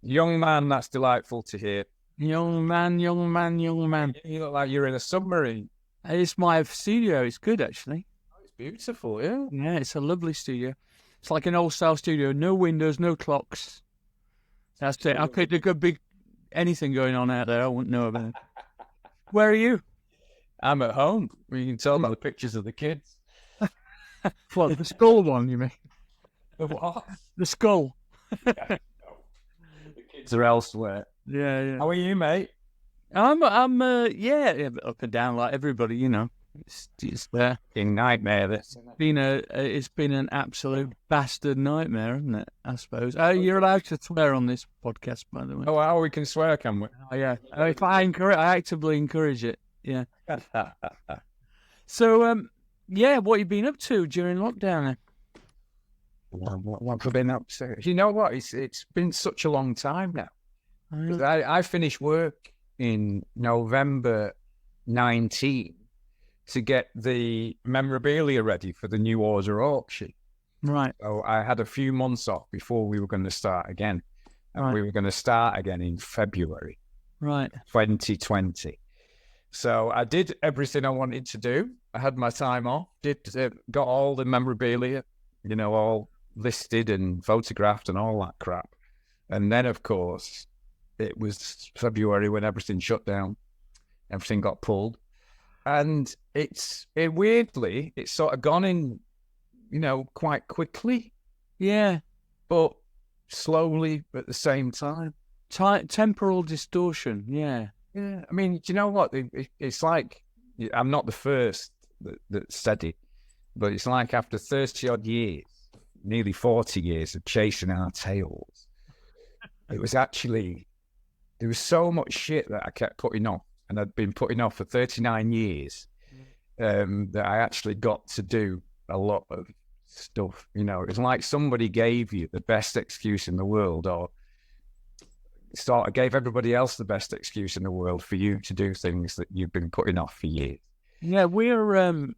Young man, that's delightful to hear. Young man, young man, young man. You look like you're in a submarine. It's my studio. It's good, actually. Oh, it's beautiful, yeah. Yeah, it's a lovely studio. It's like an old-style studio. No windows, no clocks. That's it. There could be anything going on out there I wouldn't know about. Where are you? I'm at home. You can tell by the pictures of the kids. What, the skull one, you mean? The what? The skull. The kids are elsewhere. Yeah. How are you, mate? I'm up and down like everybody, you know. It's there. Nightmare. It's been an absolute bastard nightmare, isn't it? I suppose. You're allowed to swear on this podcast, by the way. Oh, how we can swear, can we? Oh, yeah. If I actively encourage it. Yeah. So, what have you been up to during lockdown? What have I been up to? You know what? It's been such a long time now. I finished work in November 19 to get the memorabilia ready for the new order auction. Right. So I had a few months off before we were going to start again. And we were going to start again in February. Right. 2020. So I did everything I wanted to do. I had my time off, got all the memorabilia, all listed and photographed and all that crap. And then, of course, it was February when everything shut down. Everything got pulled. And weirdly, it's sort of gone in, quite quickly. Yeah. But slowly at the same time. Temporal distortion, yeah. Yeah. I mean, do you know what? It's like, I'm not the first that said it, but it's like after 30-odd years, nearly 40 years of chasing our tails, it was actually, there was so much shit that I kept putting off. And I'd been putting off for 39 years that I actually got to do a lot of stuff. It's like somebody gave you the best excuse in the world, or sort of gave everybody else the best excuse in the world for you to do things that you've been putting off for years. Yeah, we're,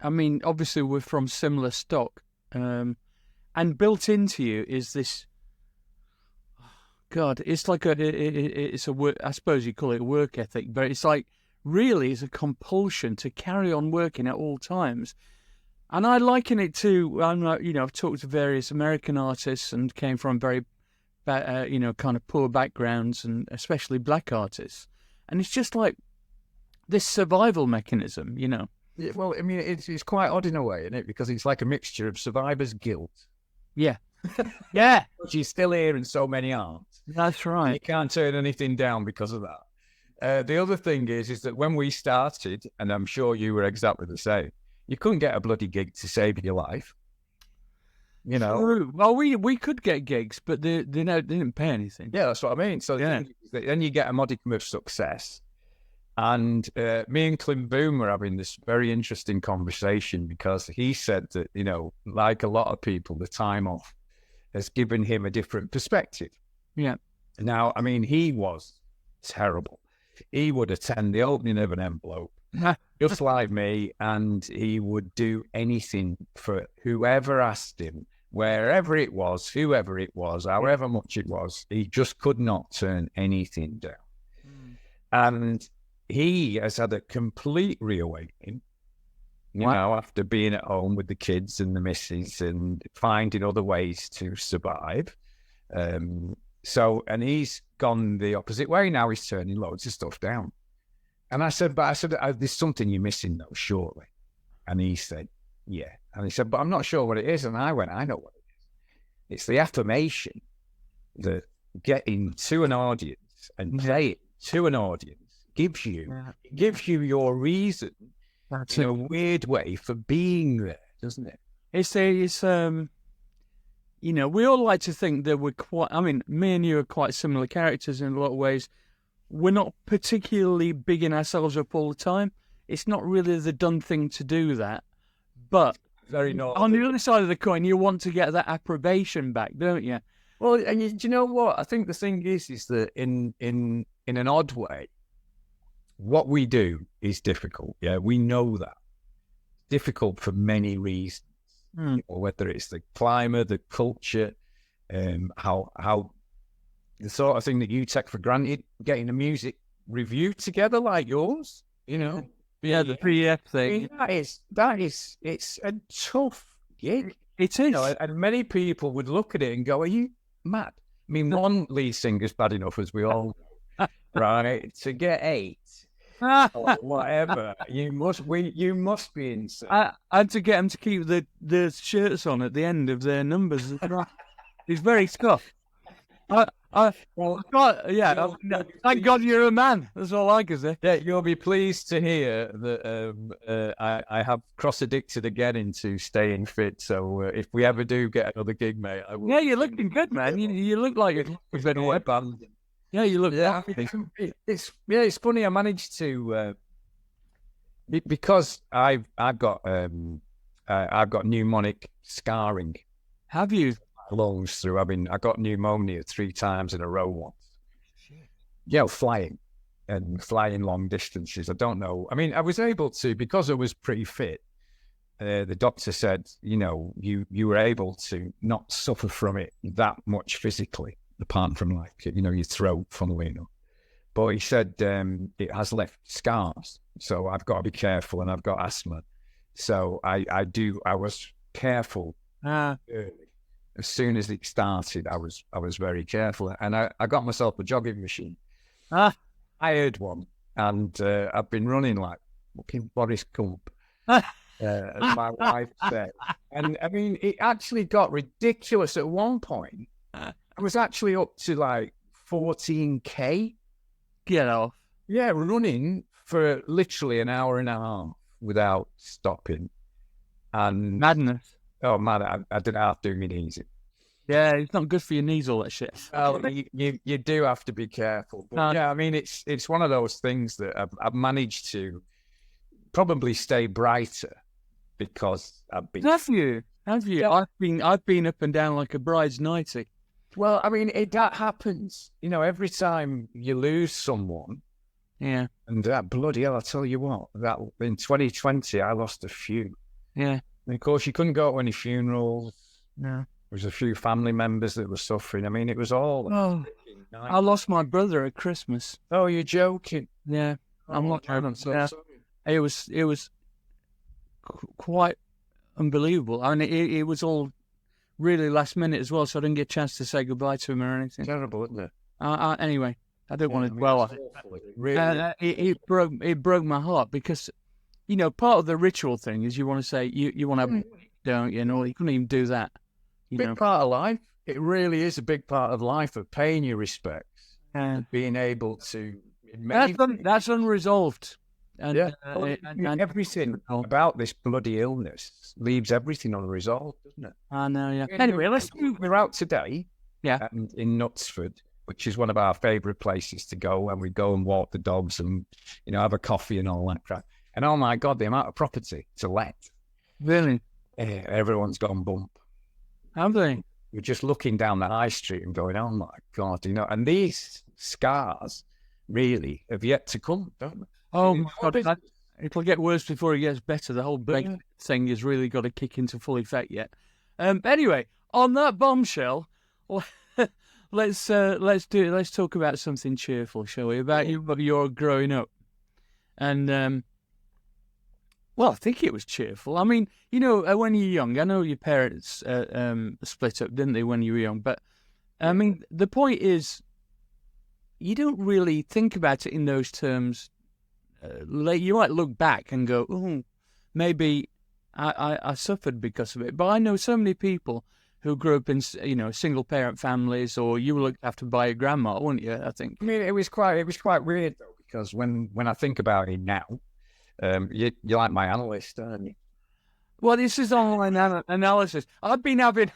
obviously we're from similar stock. And built into you is this, God, it's like it's a work, I suppose you call it work ethic, but it's like really it's a compulsion to carry on working at all times. And I liken it to, I've talked to various American artists and came from very, kind of poor backgrounds, and especially black artists. And it's just like this survival mechanism, Yeah, well, I mean, it's quite odd in a way, isn't it? Because it's like a mixture of survivor's guilt. Yeah. Yeah. She's still here and so many aren't. That's right. You can't turn anything down because of that. The other thing is that when we started, and I'm sure you were exactly the same, you couldn't get a bloody gig to save your life. True. Well, we could get gigs, but they didn't pay anything. Yeah, that's what I mean. So yeah. Then you get a modicum of success. And me and Clint Boom were having this very interesting conversation because he said that, like a lot of people, the time off has given him a different perspective. Yeah. Now, I mean, he was terrible. He would attend the opening of an envelope, just like me, and he would do anything for whoever asked him, wherever it was, whoever it was, however much it was. He just could not turn anything down. And he has had a complete reawakening, after being at home with the kids and the missus and finding other ways to survive. And he's gone the opposite way now. He's turning loads of stuff down. And I said, there's something you're missing though, surely. And he said, yeah. And he said, but I'm not sure what it is. And I went, I know what it is. It's the affirmation that getting to an audience and say it to an audience gives you your reason in a weird way for being there, doesn't it? It's we all like to think that we're quite, me and you are quite similar characters in a lot of ways. We're not particularly bigging ourselves up all the time. It's not really the done thing to do that. But very not. On the other side of the coin, you want to get that approbation back, don't you? Well, and do you know what? I think the thing is that in an odd way, what we do is difficult. Yeah, we know that. Difficult for many reasons. Or whether it's the climate, the culture, how the sort of thing that you take for granted, getting a music review together like yours, you know. Yeah, the 3F I thing. mean, it's a tough gig. It is. You know, and many people would look at it and go, "Are you mad?" I mean, one lead singer's bad enough, as we all know, right? To get 8 or whatever, you must be insane. I had to get them to keep the shirts on at the end of their numbers. It's very tough. Thank God you're a man. That's all I can say. Yeah, you'll be pleased to hear that I have cross-addicted again into staying fit. So if we ever do get another gig, mate, I will. Yeah, you're looking good, man. You look like you've been away. Yeah, you look. Yeah, it's funny. I managed to because I've got pneumonic scarring. Have you? Lungs through. I got pneumonia 3 times in a row once. Yeah, flying long distances. I don't know. I mean, I was able to, because I was pretty fit. The doctor said, you know, you were able to not suffer from it that much physically, apart from like, you know, your throat, funnily enough. But he said it has left scars, so I've got to be careful, and I've got asthma, so I was careful early. As soon as it started, I was very careful, and I got myself a jogging machine. I had one, and I've been running like fucking Boris Gump, as my wife said. And I mean, it actually got ridiculous at one point. I was actually up to like 14K. Get off. Yeah, running for literally an hour and a half without stopping. And Madness. oh man, I didn't have to do my knees. Yeah, it's not good for your knees, all that shit. Well, you do have to be careful. But yeah, I mean, it's one of those things that I've managed to probably stay brighter because I've been. Have you? Yeah. I've been up and down like a bride's nightie. Well, I mean, that happens. You know, every time you lose someone. Yeah. And that bloody hell, I tell you what, that in 2020, I lost a few. Yeah. And of course, you couldn't go to any funerals. No. There was a few family members that were suffering. I mean, it was all. Oh, I lost my brother at Christmas. Oh, you're joking? Yeah. I'm not. I'm so sorry. It was quite unbelievable. I mean, it was all really last minute as well, so I didn't get a chance to say goodbye to him or anything. Terrible, isn't it? Anyway, I don't want to dwell on it. Really? It broke my heart because, you know, part of the ritual thing is you want to say you want to, don't you? And you couldn't even do that. Big part of life. It really is a big part of life, of paying your respects and being able to. That's unresolved. And, yeah, and everything about this bloody illness leaves everything unresolved, doesn't it? I know, yeah. Anyway, we're out today. Yeah, in Knutsford, which is one of our favourite places to go, and we go and walk the dogs and, you know, have a coffee and all that crap. And oh my God, the amount of property to let. Really? Everyone's gone bump. Have they? We're just looking down the high street and going, oh my God, you know, and these scars really have yet to come, don't they? Oh my God, it'll get worse before it gets better. The whole big thing has really got to kick into full effect yet. Anyway, on that bombshell, let's talk about something cheerful, shall we? About your growing up, and well, I think it was cheerful. I mean, you know, when you're young, I know your parents split up, didn't they, when you were young? But I mean, the point is, you don't really think about it in those terms. You might look back and go, "Oh, maybe I suffered because of it." But I know so many people who grew up in, you know, single parent families, or you were looked after by your grandma, weren't you? I think. I mean, it was quite weird though, because when I think about it now, you're like my analyst, aren't you? Well, this is online analysis. I've been having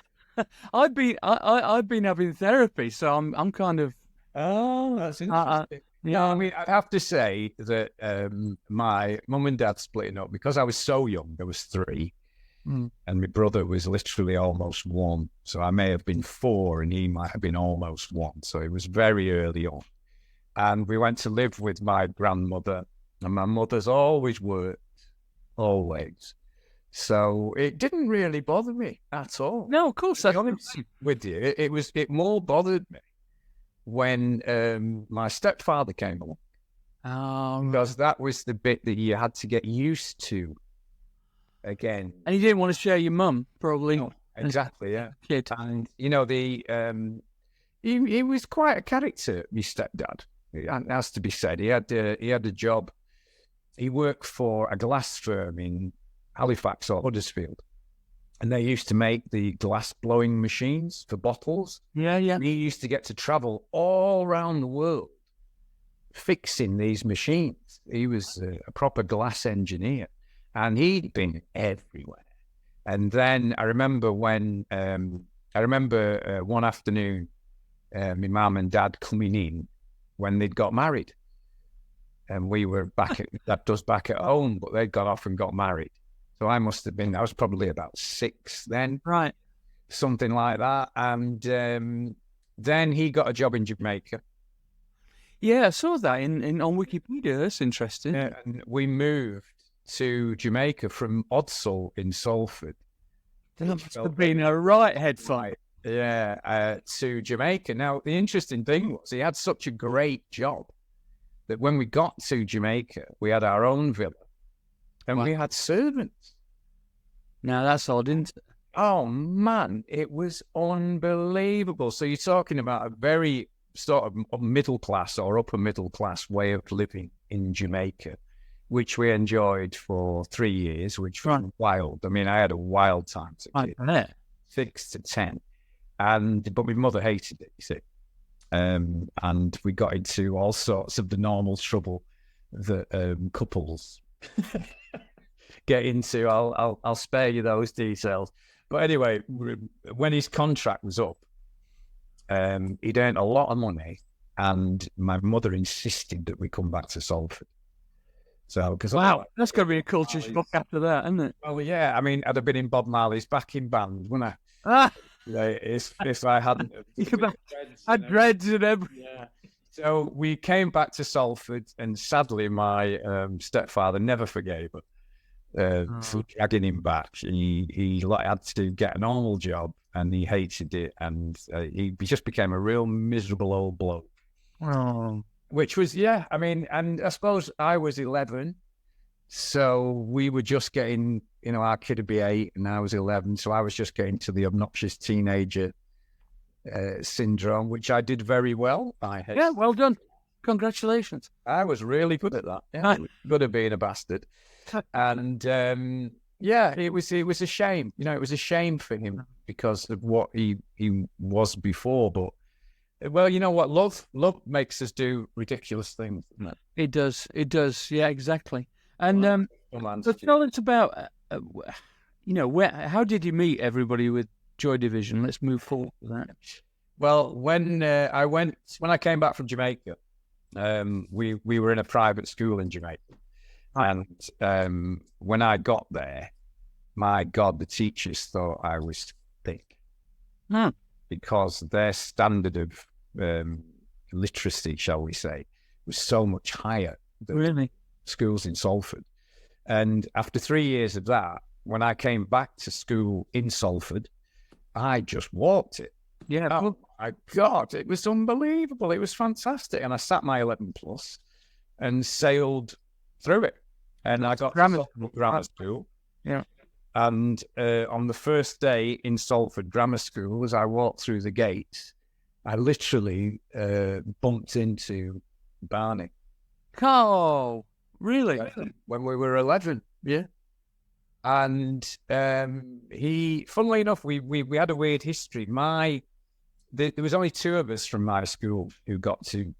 therapy, so I'm kind of. Oh, that's interesting. Yeah, I mean, I have to say that my mum and dad splitting up because I was so young. I was 3, and my brother was literally almost 1. So I may have been 4, and he might have been almost 1. So it was very early on. And we went to live with my grandmother, and my mother's always worked, always. So it didn't really bother me at all. No, of course. To be honest with you, it more bothered me when my stepfather came along. Because that was the bit that you had to get used to again. And you didn't want to share your mum, probably. No, exactly, yeah. Kid. And, you know, he was quite a character, my stepdad. It has to be said. He had a job. He worked for a glass firm in Halifax or Huddersfield. And they used to make the glass blowing machines for bottles. Yeah, yeah. And he used to get to travel all around the world fixing these machines. He was a proper glass engineer, and he'd been everywhere. And then I remember one afternoon, my mum and dad coming in when they'd got married, and we were back at home, but they'd gone off and got married. So I was probably about 6 then, right, something like that. And then he got a job in Jamaica. Yeah, I saw that on Wikipedia. That's interesting. Yeah, and we moved to Jamaica from Odsal in Salford. That must have been a right head fight. Yeah, to Jamaica. Now, the interesting thing was he had such a great job that when we got to Jamaica, we had our own villa and we had servants. Now, that's odd, isn't it? Oh, man, it was unbelievable. So you're talking about a very sort of middle class or upper middle class way of living in Jamaica, which we enjoyed for 3 years, which was wild. I mean, I had a wild time as a kid, 6 to 10, but my mother hated it, you see, and we got into all sorts of the normal trouble that couples get into. I'll spare you those details, but anyway, when his contract was up, he'd earned a lot of money, and my mother insisted that we come back to Salford. So, wow, that's going to be a culture shock after that, isn't it? Well, yeah, I mean, I'd have been in Bob Marley's backing band, wouldn't I? If I hadn't had dreads and everything. Yeah. So we came back to Salford, and sadly, my stepfather never forgave us for dragging him back. He had to get a normal job, and he hated it, and he just became a real miserable old bloke. Oh. Which was, yeah, I mean, and I suppose I was 11, so we were just getting, you know, our kid would be 8 and I was 11, so I was just getting to the obnoxious teenager syndrome, which I did very well. Yeah, well done. Congratulations. I was really good at that. Yeah, good at being a bastard. And yeah, it was a shame. You know, it was a shame for him because of what he was before, but well, you know what? Love makes us do ridiculous things, doesn't it? It does. Yeah, exactly. And so tell us about, how did you meet everybody with Joy Division? Let's move forward with that. Well, when I came back from Jamaica, we were in a private school in Jamaica, and when I got there, my God, the teachers thought I was thick because their standard of literacy, shall we say, was so much higher than schools in Salford. And after 3 years of that, when I came back to school in Salford, I just walked it. Yeah. Oh my God, it was unbelievable. It was fantastic. And I sat my 11 plus and sailed through it. And I got grammar school. Yeah. And on the first day in Salford Grammar School, as I walked through the gates, I literally bumped into Barney. Oh, really? When we were 11, yeah. And he, funnily enough, we had a weird history. There was only 2 of us from my school who got to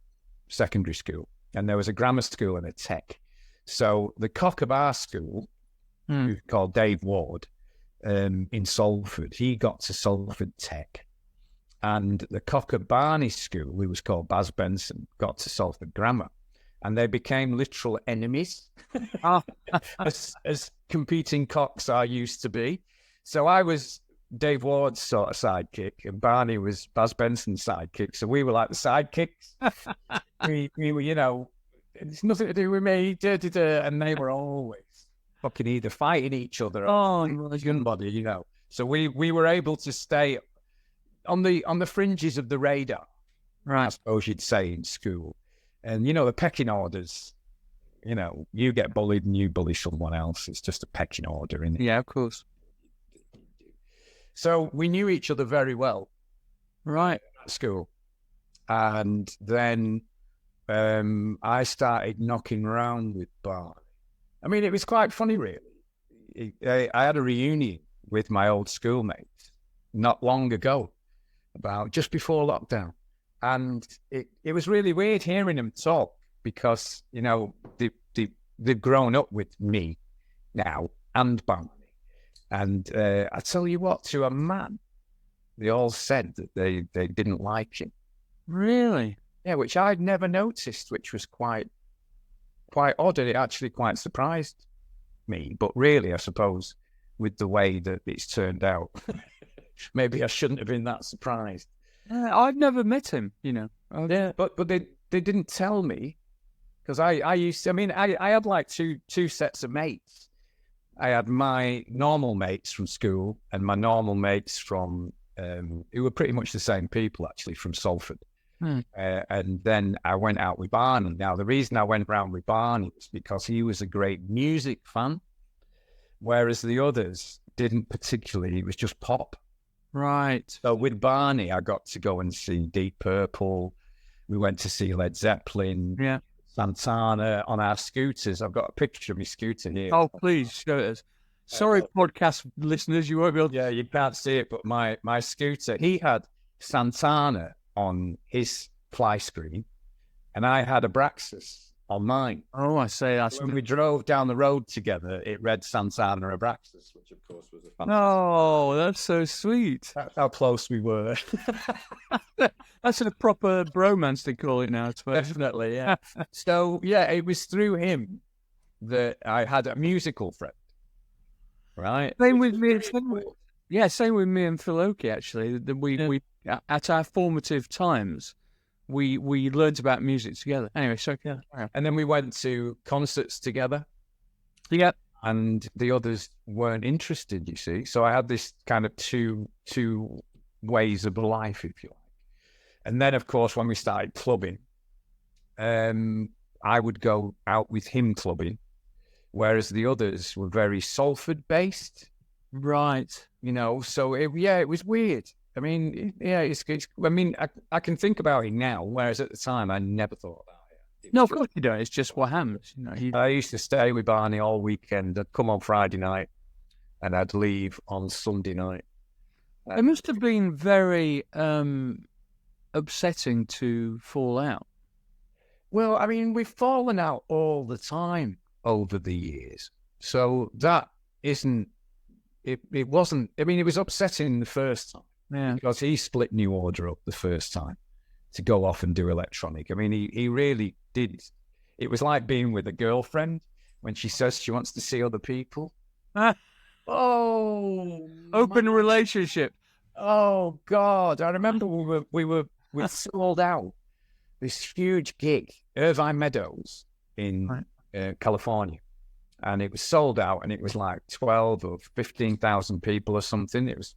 secondary school, and there was a grammar school and a tech. So the cock of our school, who's called Dave Ward, in Salford, he got to Salford Tech. And the cock of Barney's school, who was called Baz Benson, got to Salford Grammar. And they became literal enemies, as competing cocks are used to be. So I was Dave Ward's sort of sidekick, and Barney was Baz Benson's sidekick. So we were like the sidekicks. we were, you know, it's nothing to do with me, and they were always fucking either fighting each other or somebody, you know. So we were able to stay on the fringes of the radar Right. I suppose you'd say, in school. And, the pecking orders, you get bullied and you bully someone else. It's just a pecking order, isn't it? Yeah, of course. So we knew each other very well. Right. At school. And then I started knocking around with Barney. I mean, it was quite funny, really. I had a reunion with my old schoolmates not long ago, about just before lockdown. And it was really weird hearing them talk because, they've grown up with me now and Barney. And I tell you what, to a man, they all said that they didn't like him. Really? Yeah, which I'd never noticed, which was quite odd, and it actually quite surprised me. But really, I suppose, with the way that it's turned out, maybe I shouldn't have been that surprised. I've never met him, Yeah, but they didn't tell me, because I used to, I had like two sets of mates. I had my normal mates from school and my normal mates from, who were pretty much the same people, actually, from Salford. And then I went out with Barney. Now, the reason I went round with Barney was because he was a great music fan, whereas the others didn't particularly. It was just pop. Right. So with Barney, I got to go and see Deep Purple. We went to see Led Zeppelin, Santana on our scooters. I've got a picture of my scooter here. Oh, please show it us. Sorry, podcast listeners, you won't be able to... Yeah, you can't see it, but my scooter, he had Santana on his fly screen, and I had Abraxas on mine. Oh, I say that's... When we drove down the road together, it read Santana Abraxas, which of course was a fantastic... Oh, that's so sweet. That's how close we were. That's a proper bromance, they call it now, I suppose. Definitely, yeah. So, yeah, it was through him that I had a musical friend, right? Same with me and Phil Oakey, actually. We at our formative times, we learned about music together. Anyway, so yeah. And then we went to concerts together. Yeah. And the others weren't interested, you see. So I had this kind of two ways of life, if you like. And then, of course, when we started clubbing, I would go out with him clubbing, whereas the others were very Salford-based. Right. So it was weird. It's I can think about it now, whereas at the time I never thought about it. No, of course you don't. It's just what happens. I used to stay with Barney all weekend. I'd come on Friday night and I'd leave on Sunday night. It must have been very upsetting to fall out. Well, we've fallen out all the time over the years. So that isn't, it wasn't, it was upsetting the first time. Yeah. Because he split New Order up the first time to go off and do electronic. He really did. It was like being with a girlfriend when she says she wants to see other people. Oh, open relationship. Oh God! I remember we sold out this huge gig, Irvine Meadows in California, and it was sold out, and it was like 12 or 15,000 people or something. It was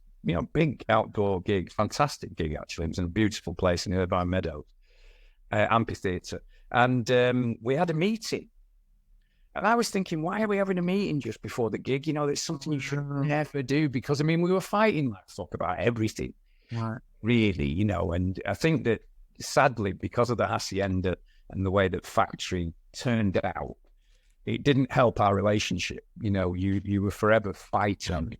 big outdoor gig, fantastic gig actually. It was in a beautiful place in Irvine Meadows, amphitheatre, and we had a meeting. And I was thinking, why are we having a meeting just before the gig? It's something you should never do, because, we were fighting like fuck about everything, really, And I think that, sadly, because of the Hacienda and the way that Factory turned out, it didn't help our relationship. You were forever fighting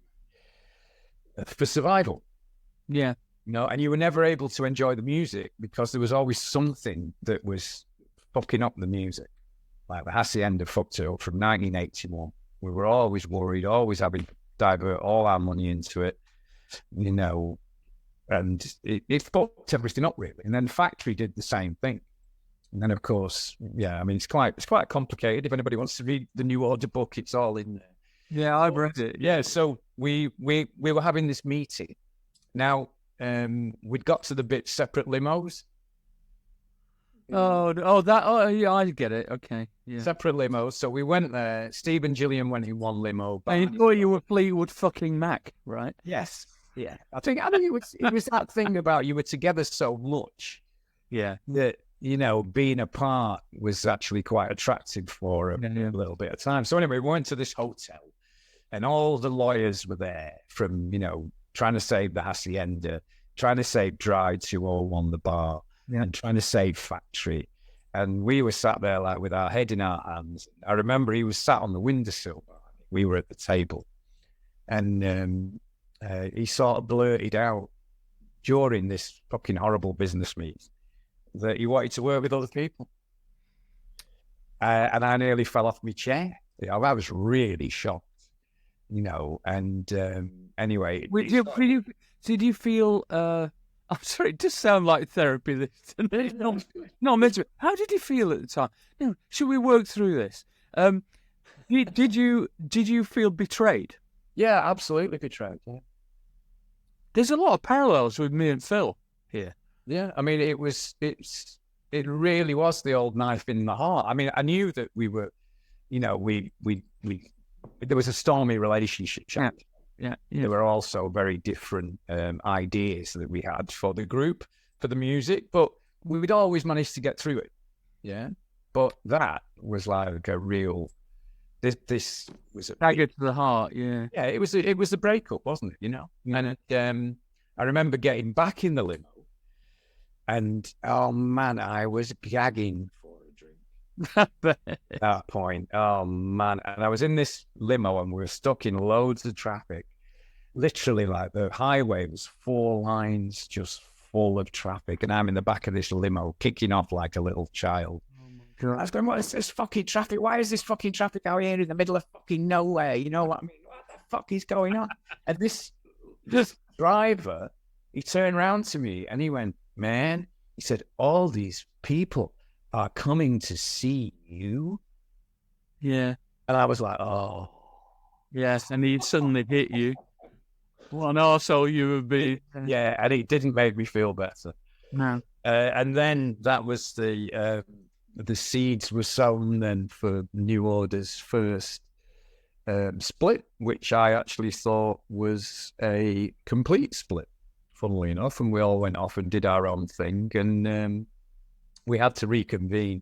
for survival. Yeah. And you were never able to enjoy the music because there was always something that was fucking up the music. Like the Hacienda fucked it up from 1981. We were always worried, always having to divert all our money into it, and it fucked everything up really. And then Factory did the same thing. And then of course, it's quite complicated. If anybody wants to read the New Order book, it's all in there. Yeah, I've read it. Yeah, so we were having this meeting. Now, we'd got to the bit separate limos. Yeah, I get it. Okay, yeah. Separate limos. So we went there. Steve and Gillian went in one limo. I thought you were Fleetwood fucking Mac, right? Yes. Yeah. I think it was that thing about you were together so much Yeah. that, being apart was actually quite attractive for a little bit of time. So anyway, we went to this hotel and all the lawyers were there from, trying to save the Hacienda, trying to save Dry 201 the bar, and trying to save Factory. And we were sat there like with our head in our hands. I remember he was sat on the windowsill. We were at the table. And he sort of blurted out during this fucking horrible business meeting that he wanted to work with other people. And I nearly fell off my chair. I was really shocked, and anyway. Did you feel, I'm sorry, it does sound like therapy, this. Not meant to. How did you feel at the time? Should we work through this? Did you feel betrayed? Yeah, absolutely betrayed. Yeah. There's a lot of parallels with me and Phil here. Yeah, I mean, it really was the old knife in the heart. I mean, I knew that we were, we there was a stormy relationship. Yeah. There were also very different ideas that we had for the group, for the music, but we would always manage to get through it. Yeah, but that was like a real. This was a dagger to the heart. Yeah, yeah. It was a breakup, wasn't it? And I remember getting back in the limo, and oh man, I was gagging for a drink at that point. Oh man, and I was in this limo, and we were stuck in loads of traffic. Literally, like the highway was 4 lanes, just full of traffic, and I'm in the back of this limo, kicking off like a little child. I was going, what is this fucking traffic? Why is this fucking traffic out here in the middle of fucking nowhere? You know what I mean? What the fuck is going on? And this driver, he turned around to me and he went, man, he said, all these people are coming to see you. Yeah. And I was like, oh. Yes, and he suddenly hit you. What an arsehole you would be. Yeah, and it didn't make me feel better. No. And then that was the seeds were sown then for New Order's first split, which I actually thought was a complete split, funnily enough. And we all went off and did our own thing. And we had to reconvene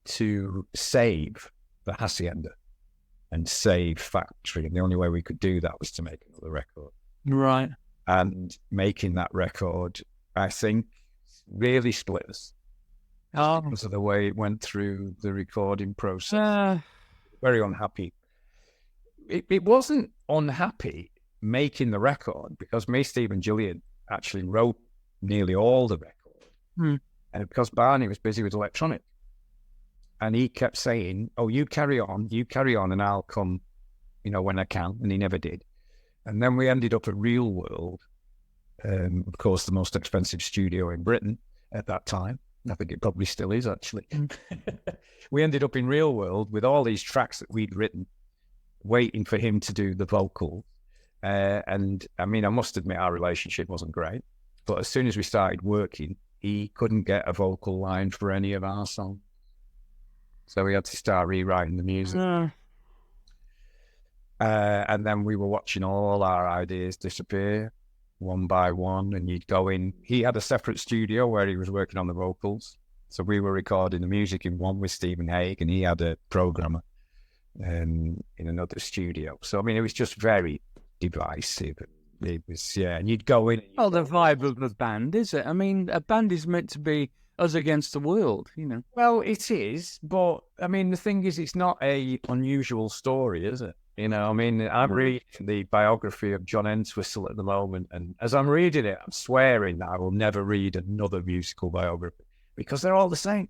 to save the Hacienda and save Factory. And the only way we could do that was to make another record. Right. And making that record, I think, really split us. Because of the way it went through the recording process. Very unhappy. It wasn't unhappy making the record because me, Steve and Julian actually wrote nearly all the record. And because Barney was busy with Electronic. And he kept saying, oh, you carry on, and I'll come, when I can. And he never did. And then we ended up at Real World, of course, the most expensive studio in Britain at that time. I think it probably still is, actually. We ended up in Real World with all these tracks that we'd written, waiting for him to do the vocal. And I mean, I must admit, our relationship wasn't great. But as soon as we started working, he couldn't get a vocal line for any of our songs. So we had to start rewriting the music. And then we were watching all our ideas disappear one by one, and you'd go in. He had a separate studio where he was working on the vocals. So we were recording the music in one with Stephen Hague, and he had a programmer in another studio. So, I mean, it was just very divisive. It was, and you'd go in. Well, the vibe of a band, is it? I mean, a band is meant to be us against the world, Well, it is, but, I mean, the thing is, it's not a unusual story, is it? I mean, I'm reading the biography of John Entwistle at the moment, and as I'm reading it, I'm swearing that I will never read another musical biography because they're all the same.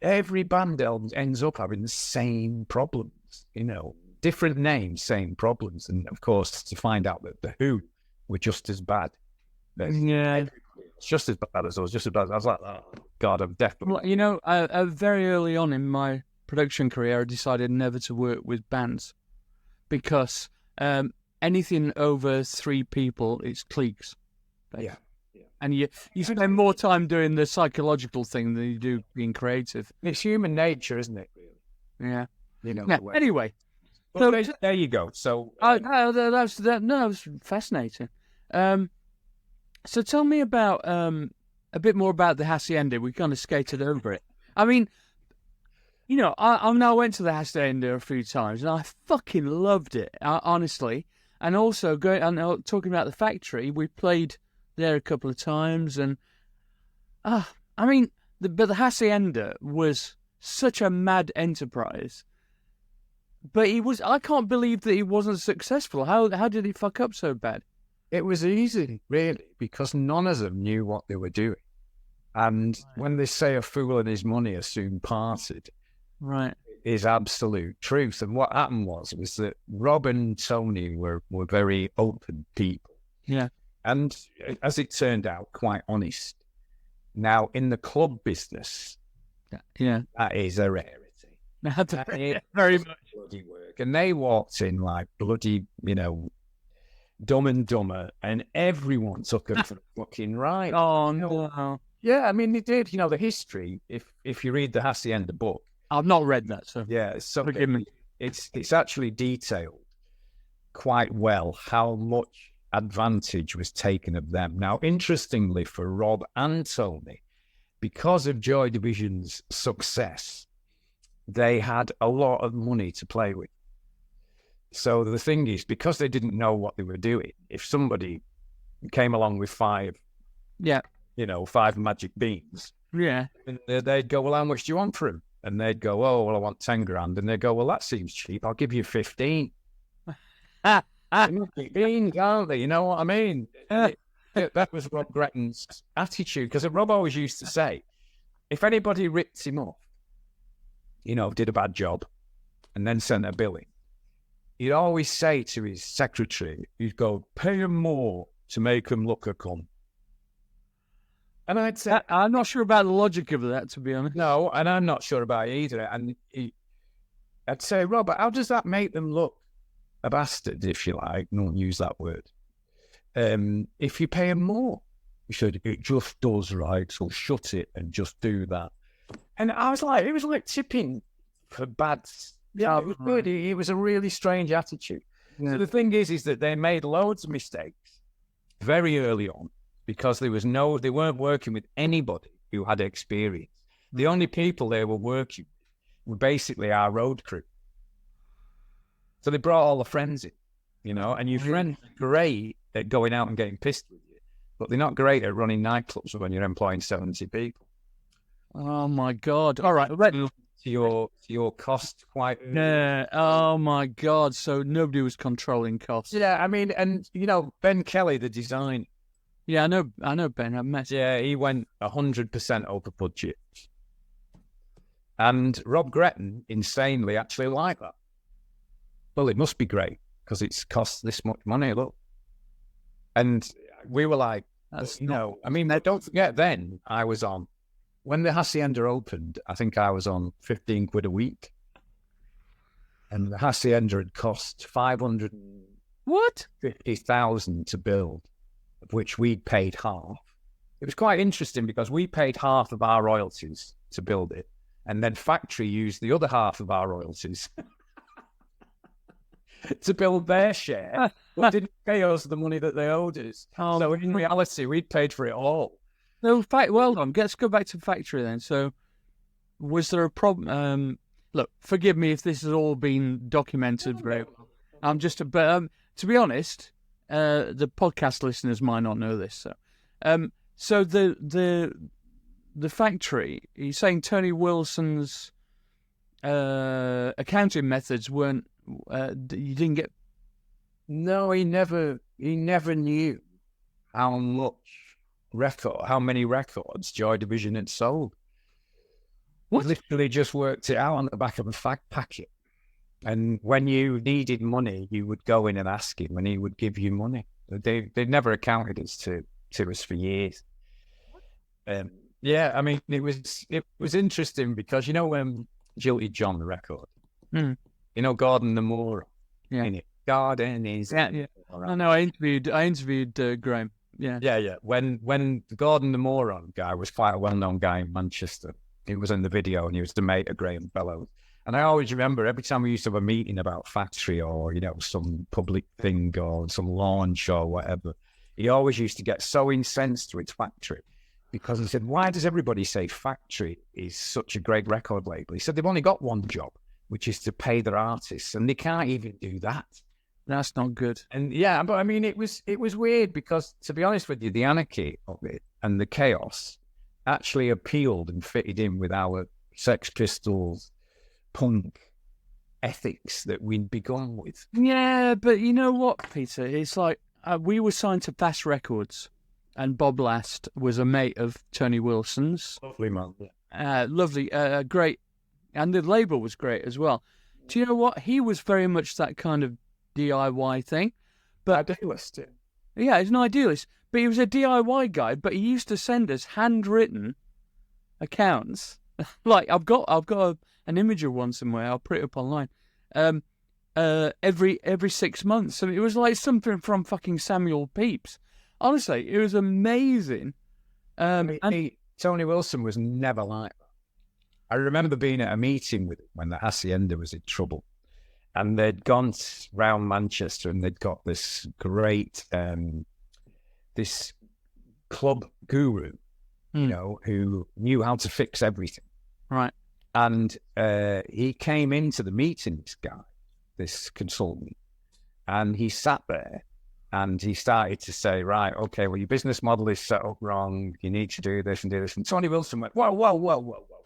Every band ends up having the same problems, different names, same problems. And of course, to find out that the Who were just as bad. It's just as bad as us, just as bad. I was like, oh, God, I'm definitely... Well, very early on in my production career, I decided never to work with bands. Because anything over 3 people, it's cliques. Yeah. And you spend more time doing the psychological thing than you do being creative. It's human nature, isn't it? Really? Yeah. Anyway. So there you go. So that was fascinating. So tell me about a bit more about the Hacienda. We kind of skated over it. I mean, you know, I now went to the Hacienda a few times, and I fucking loved it, honestly. And also, talking about the factory, we played there a couple of times, and I mean, but the Hacienda was such a mad enterprise. But I can't believe that he wasn't successful. How did he fuck up so bad? It was easy, really, because none of them knew what they were doing. And when they say a fool and his money are soon parted, right, is absolute truth. And what happened was that Rob and Tony were very open people. Yeah. And as it turned out, quite honest. Now, in the club business, that is a rarity. Very much. Bloody work. And they walked in like bloody, you know, Dumb and Dumber, and everyone took them for a fucking ride. Oh, no. Yeah, I mean, they did. You know, the history, if you read the Hacienda book. I've not read that, so. Yeah, so forgive me. It's actually detailed quite well how much advantage was taken of them. Now, interestingly, for Rob and Tony, because of Joy Division's success, they had a lot of money to play with. So the thing is, because they didn't know what they were doing, if somebody came along with five magic beans, and they'd go, well, how much do you want for him? And they'd go, oh, well, I want 10 grand. And they'd go, well, that seems cheap. I'll give you 15. Beans, aren't they? You know what I mean? That was Rob Gretton's attitude, because Rob always used to say, if anybody ripped him off, you know, did a bad job, and then sent a bill in, he'd always say to his secretary, he'd go, pay him more to make him look a cunt. And I'd say, I'm not sure about the logic of that, to be honest. No, and I'm not sure about it either. And I'd say, Robert, how does that make them look a bastard, if you like? Don't use that word. If you pay him more. He said, it just does, right? So shut it and just do that. And I was like, it was like tipping for bad. Yeah, it was good. It was a really strange attitude. Yeah. So the thing is that they made loads of mistakes very early on, because they weren't working with anybody who had experience. The only people they were working with were basically our road crew. So they brought all the friends in, you know, and your friends are great at going out and getting pissed with you, but they're not great at running nightclubs when you're employing 70 people. Oh my God. All right. To your cost quite early. Yeah. Oh my God. So nobody was controlling costs. Yeah, I mean, and you know, Ben Kelly, the designer. Yeah, I know Ben. I've met him. Yeah, he went 100% over budget. And Rob Gretton, insanely, actually liked that. Well, it must be great because it's cost this much money, look. And we were like, no. I mean, don't forget then, I was on, when the Hacienda opened, I think I was on 15 quid a week. And the Hacienda had cost 550,000 to build, of which we'd paid half. It was quite interesting because we paid half of our royalties to build it, and then factory used the other half of our royalties to build their share, but didn't pay us the money that they owed us. Oh, so in reality, we'd paid for it all. No, well done. Let's go back to the factory then. So was there a problem? Look, forgive me if this has all been documented. I'm just, but to be honest, the podcast listeners might not know this. So the factory, you're saying Tony Wilson's accounting methods weren't, you didn't get. No, he never knew how many records Joy Division had sold. What? He literally just worked it out on the back of a fact packet. And when you needed money, you would go in and ask him, and he would give you money. They never accounted it to us for years. Yeah, I mean, it was interesting because, you know, Jilted John, the record, you know, Gordon the Moor, in it. Garden is... Yeah. I know, I interviewed Graham. Yeah. When Gordon the Moron guy was quite a well-known guy in Manchester, he was in the video and he was the mate of Graham Bellows. And I always remember every time we used to have a meeting about factory or, you know, some public thing or some launch or whatever, he always used to get so incensed with factory because he said, why does everybody say Factory is such a great record label? He said they've only got one job, which is to pay their artists, and they can't even do that. That's not good. And yeah, but I mean, it was weird because, to be honest with you, the anarchy of it and the chaos actually appealed and fitted in with our Sex Pistols punk ethics that we'd begun with. Yeah, but you know what, Peter? It's like we were signed to Fast Records, and Bob Last was a mate of Tony Wilson's. Lovely man. Lovely, great. And the label was great as well. Do you know what? He was very much that kind of DIY thing. But Idealist. yeah, he's an idealist. But he was a DIY guy, but he used to send us handwritten accounts. Like, I've got an image of one somewhere. I'll put it up online. Every 6 months. So it was like something from fucking Samuel Pepys. Honestly, it was amazing. Tony Wilson was never like that. I remember being at a meeting with him when the Hacienda was in trouble, and they'd gone round Manchester and they'd got this great, this club guru, you know, who knew how to fix everything. Right. And he came into the meeting, this consultant, and he sat there and he started to say, right, okay, well, your business model is set up wrong. You need to do this and do this. And Tony Wilson went, whoa, whoa, whoa, whoa, whoa.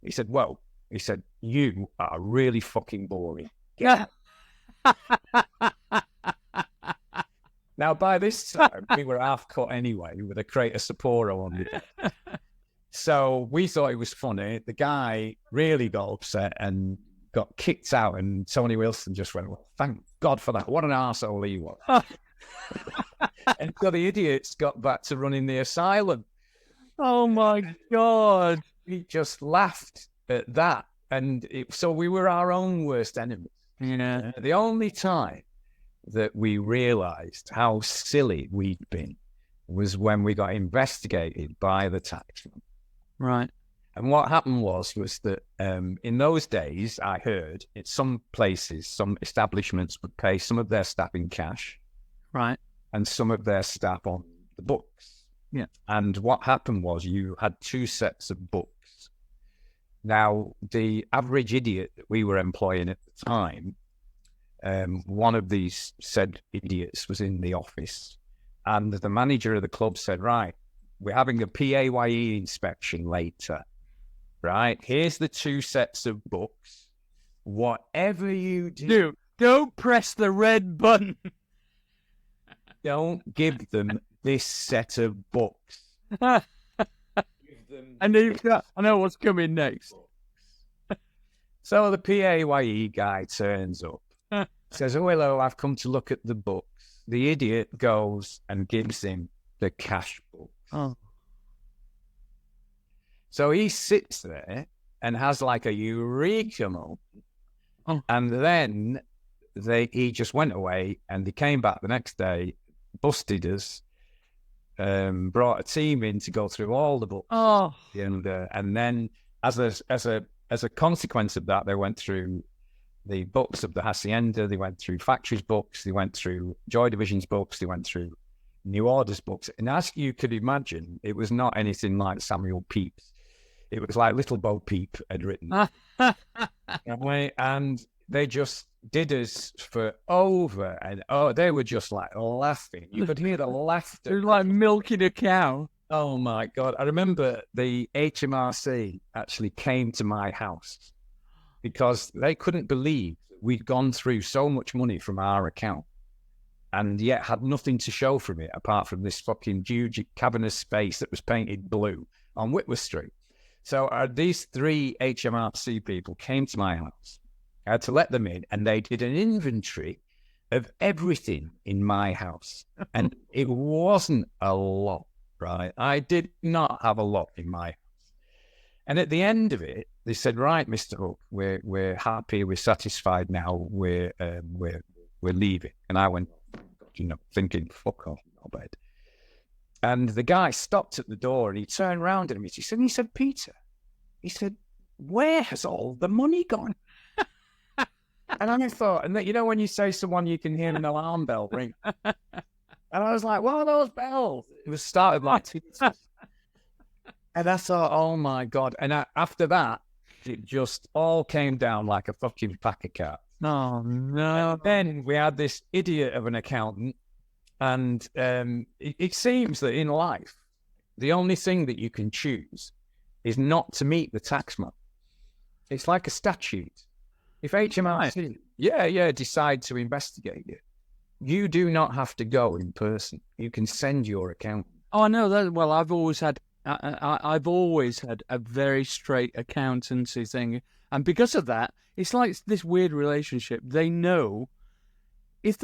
He said, whoa. He said, you are really fucking boring. Yeah. Now, by this time, we were half cut anyway with a crate of Sapporo on it. So we thought it was funny. The guy really got upset and got kicked out, and Tony Wilson just went, well, thank God for that. What an arsehole he was. And so the idiots got back to running the asylum. Oh, my God. He just laughed at that. And so we were our own worst enemies. Yeah. The only time that we realised how silly we'd been was when we got investigated by the taxman. Right. And what happened was that in those days, I heard in some places, some establishments would pay some of their staff in cash. Right. And some of their staff on the books. Yeah. And what happened was you had two sets of books. Now, the average idiot that we were employing at the time, one of these said idiots was in the office, and the manager of the club said, right, we're having a PAYE inspection later. Right, here's the two sets of books. Whatever you do, don't press the red button. Don't give them this set of books. I know what's coming next. So the PAYE guy turns up, says, oh, hello, I've come to look at the books. The idiot goes and gives him the cash books. Oh. So he sits there and has like a eureka moment. Oh. And then he just went away, and they came back the next day, busted us, brought a team in to go through all the books. Oh. And then as a consequence of that, they went through the books of the Hacienda, they went through Factory's books, they went through Joy Division's books, they went through New Order's books. And as you could imagine, it was not anything like Samuel Pepys. It was like Little Bo Peep had written. And they just did us for over, and they were just like laughing. You could hear the laughter. It was like milking a cow. Oh my God. I remember the HMRC actually came to my house because they couldn't believe we'd gone through so much money from our account and yet had nothing to show from it apart from this fucking huge cavernous space that was painted blue on Whitworth Street. So these three HMRC people came to my house. I had to let them in, and they did an inventory of everything in my house. And it wasn't a lot, right? I did not have a lot in my house. And at the end of it, they said, right, Mr. Hook, we're happy, we're satisfied now, we're leaving. And I went, thinking, fuck off, no bed. And the guy stopped at the door and he turned around at me. He said, Peter, he said, where has all the money gone? And I thought, and when you say someone, you can hear an alarm bell ring. And I was like, what are those bells? It was started like And I thought, oh my God. And after that, it just all came down like a fucking pack of cards. Oh, no. And then we had this idiot of an accountant. And it seems that in life, the only thing that you can choose is not to meet the taxman. It's like a statute. If HMRC, decide to investigate you, you do not have to go in person. You can send your accountant. Oh, I know that. Well, I've always had a very straight accountancy thing, and because of that, it's like this weird relationship. They know if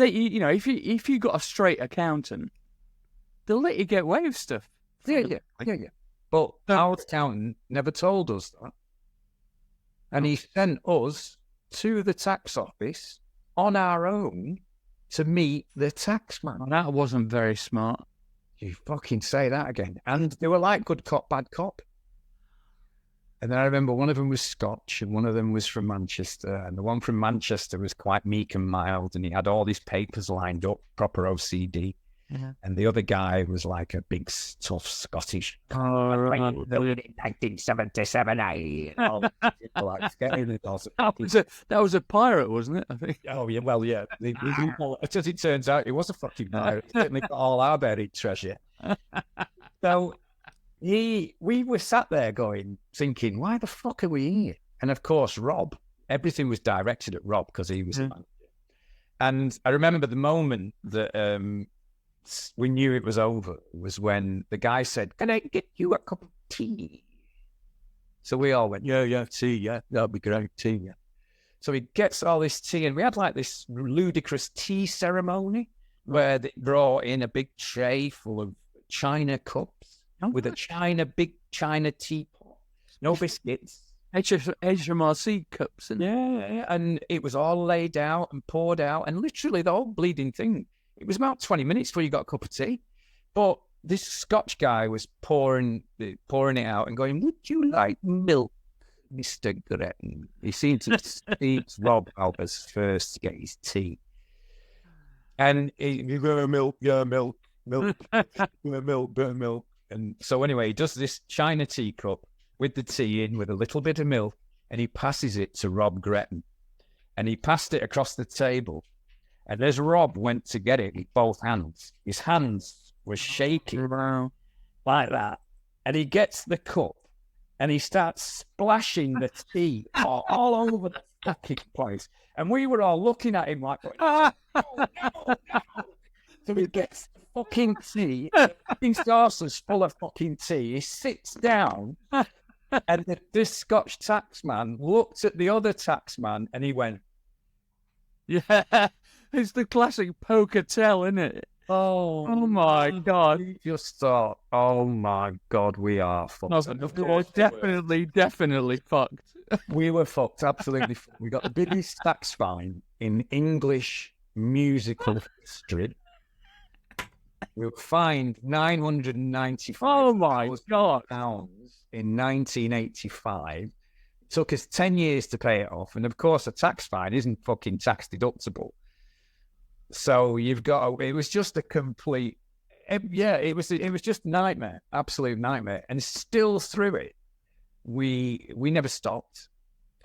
you got a straight accountant, they'll let you get away with stuff. Yeah. But our accountant never told us that, and he sent us to the tax office on our own to meet the taxman. Well, that wasn't very smart. You fucking say that again. And they were like good cop, bad cop. And then I remember one of them was Scotch and one of them was from Manchester. And the one from Manchester was quite meek and mild. And he had all these papers lined up, proper OCD. Yeah. And the other guy was like a big, tough Scottish. Oh, right. In 1977, That was a pirate, wasn't it? I think. Oh, yeah, well, yeah. As it turns out, it was a fucking pirate. He certainly got all our buried treasure. So we were sat there thinking, why the fuck are we here? And of course, Rob, everything was directed at Rob because he was the manager. And I remember the moment that we knew it was over was when the guy said, "Can I get you a cup of tea?" So we all went, yeah, tea, yeah, that'd be great, tea, yeah. So he gets all this tea, and we had like this ludicrous tea ceremony where they brought in a big tray full of china cups with a big china teapot, no biscuits. HMRC cups. Yeah, and it was all laid out and poured out, and literally the whole bleeding thing. It was about 20 minutes before you got a cup of tea. But this Scotch guy was pouring it out and going, "Would you like milk, Mr. Gretton?" He seemed to speak Rob Albert's first to get his tea. And you got milk, milk, milk. And so anyway, he does this china teacup with the tea in with a little bit of milk, and he passes it to Rob Gretton. And he passed it across the table. And as Rob went to get it with both hands, his hands were shaking like that. And he gets the cup and he starts splashing the tea all over the fucking place. And we were all looking at him like, no. So he gets the fucking tea, fucking saucers full of fucking tea. He sits down and this Scotch taxman looked at the other taxman and he went, yeah. It's the classic poker tell, isn't it? Oh my God. We just thought, oh my God, we are fucked. Definitely fucked. We were fucked, absolutely fucked. We got the biggest tax fine in English musical history. We were fined £995 oh my God. in 1985. It took us 10 years to pay it off. And of course, a tax fine isn't fucking tax deductible. So it was just a complete, it was just nightmare, absolute nightmare. And still through it, we never stopped.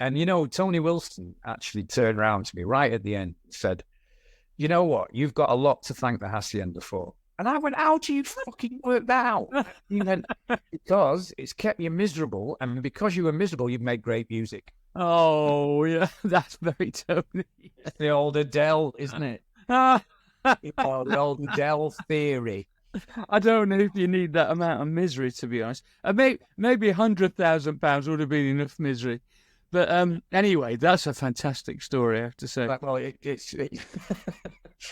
And, Tony Wilson actually turned around to me right at the end and said, "You know what? You've got a lot to thank the Hacienda for." And I went, "How do you fucking work that out?" He went, "Because it's kept you miserable. And because you were miserable, you've made great music." Oh, yeah. That's very Tony. It's the old Adele, isn't it? The old Adele theory. I don't know if you need that amount of misery, to be honest. Maybe £100,000 would have been enough misery. But anyway, that's a fantastic story, I have to say.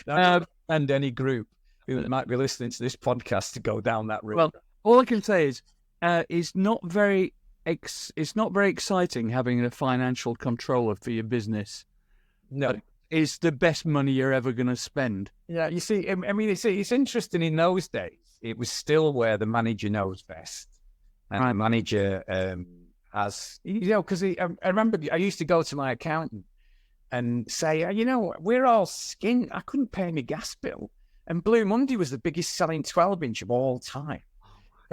Well, and any group who might be listening to this podcast to go down that route. Well, all I can say is it's not very exciting having a financial controller for your business. No. It's the best money you're ever going to spend. Yeah, you see, I mean, it's interesting in those days. It was still where the manager knows best. And the manager has, because I remember I used to go to my accountant and say, we're all skint. I couldn't pay my gas bill. And Blue Monday was the biggest selling 12-inch of all time.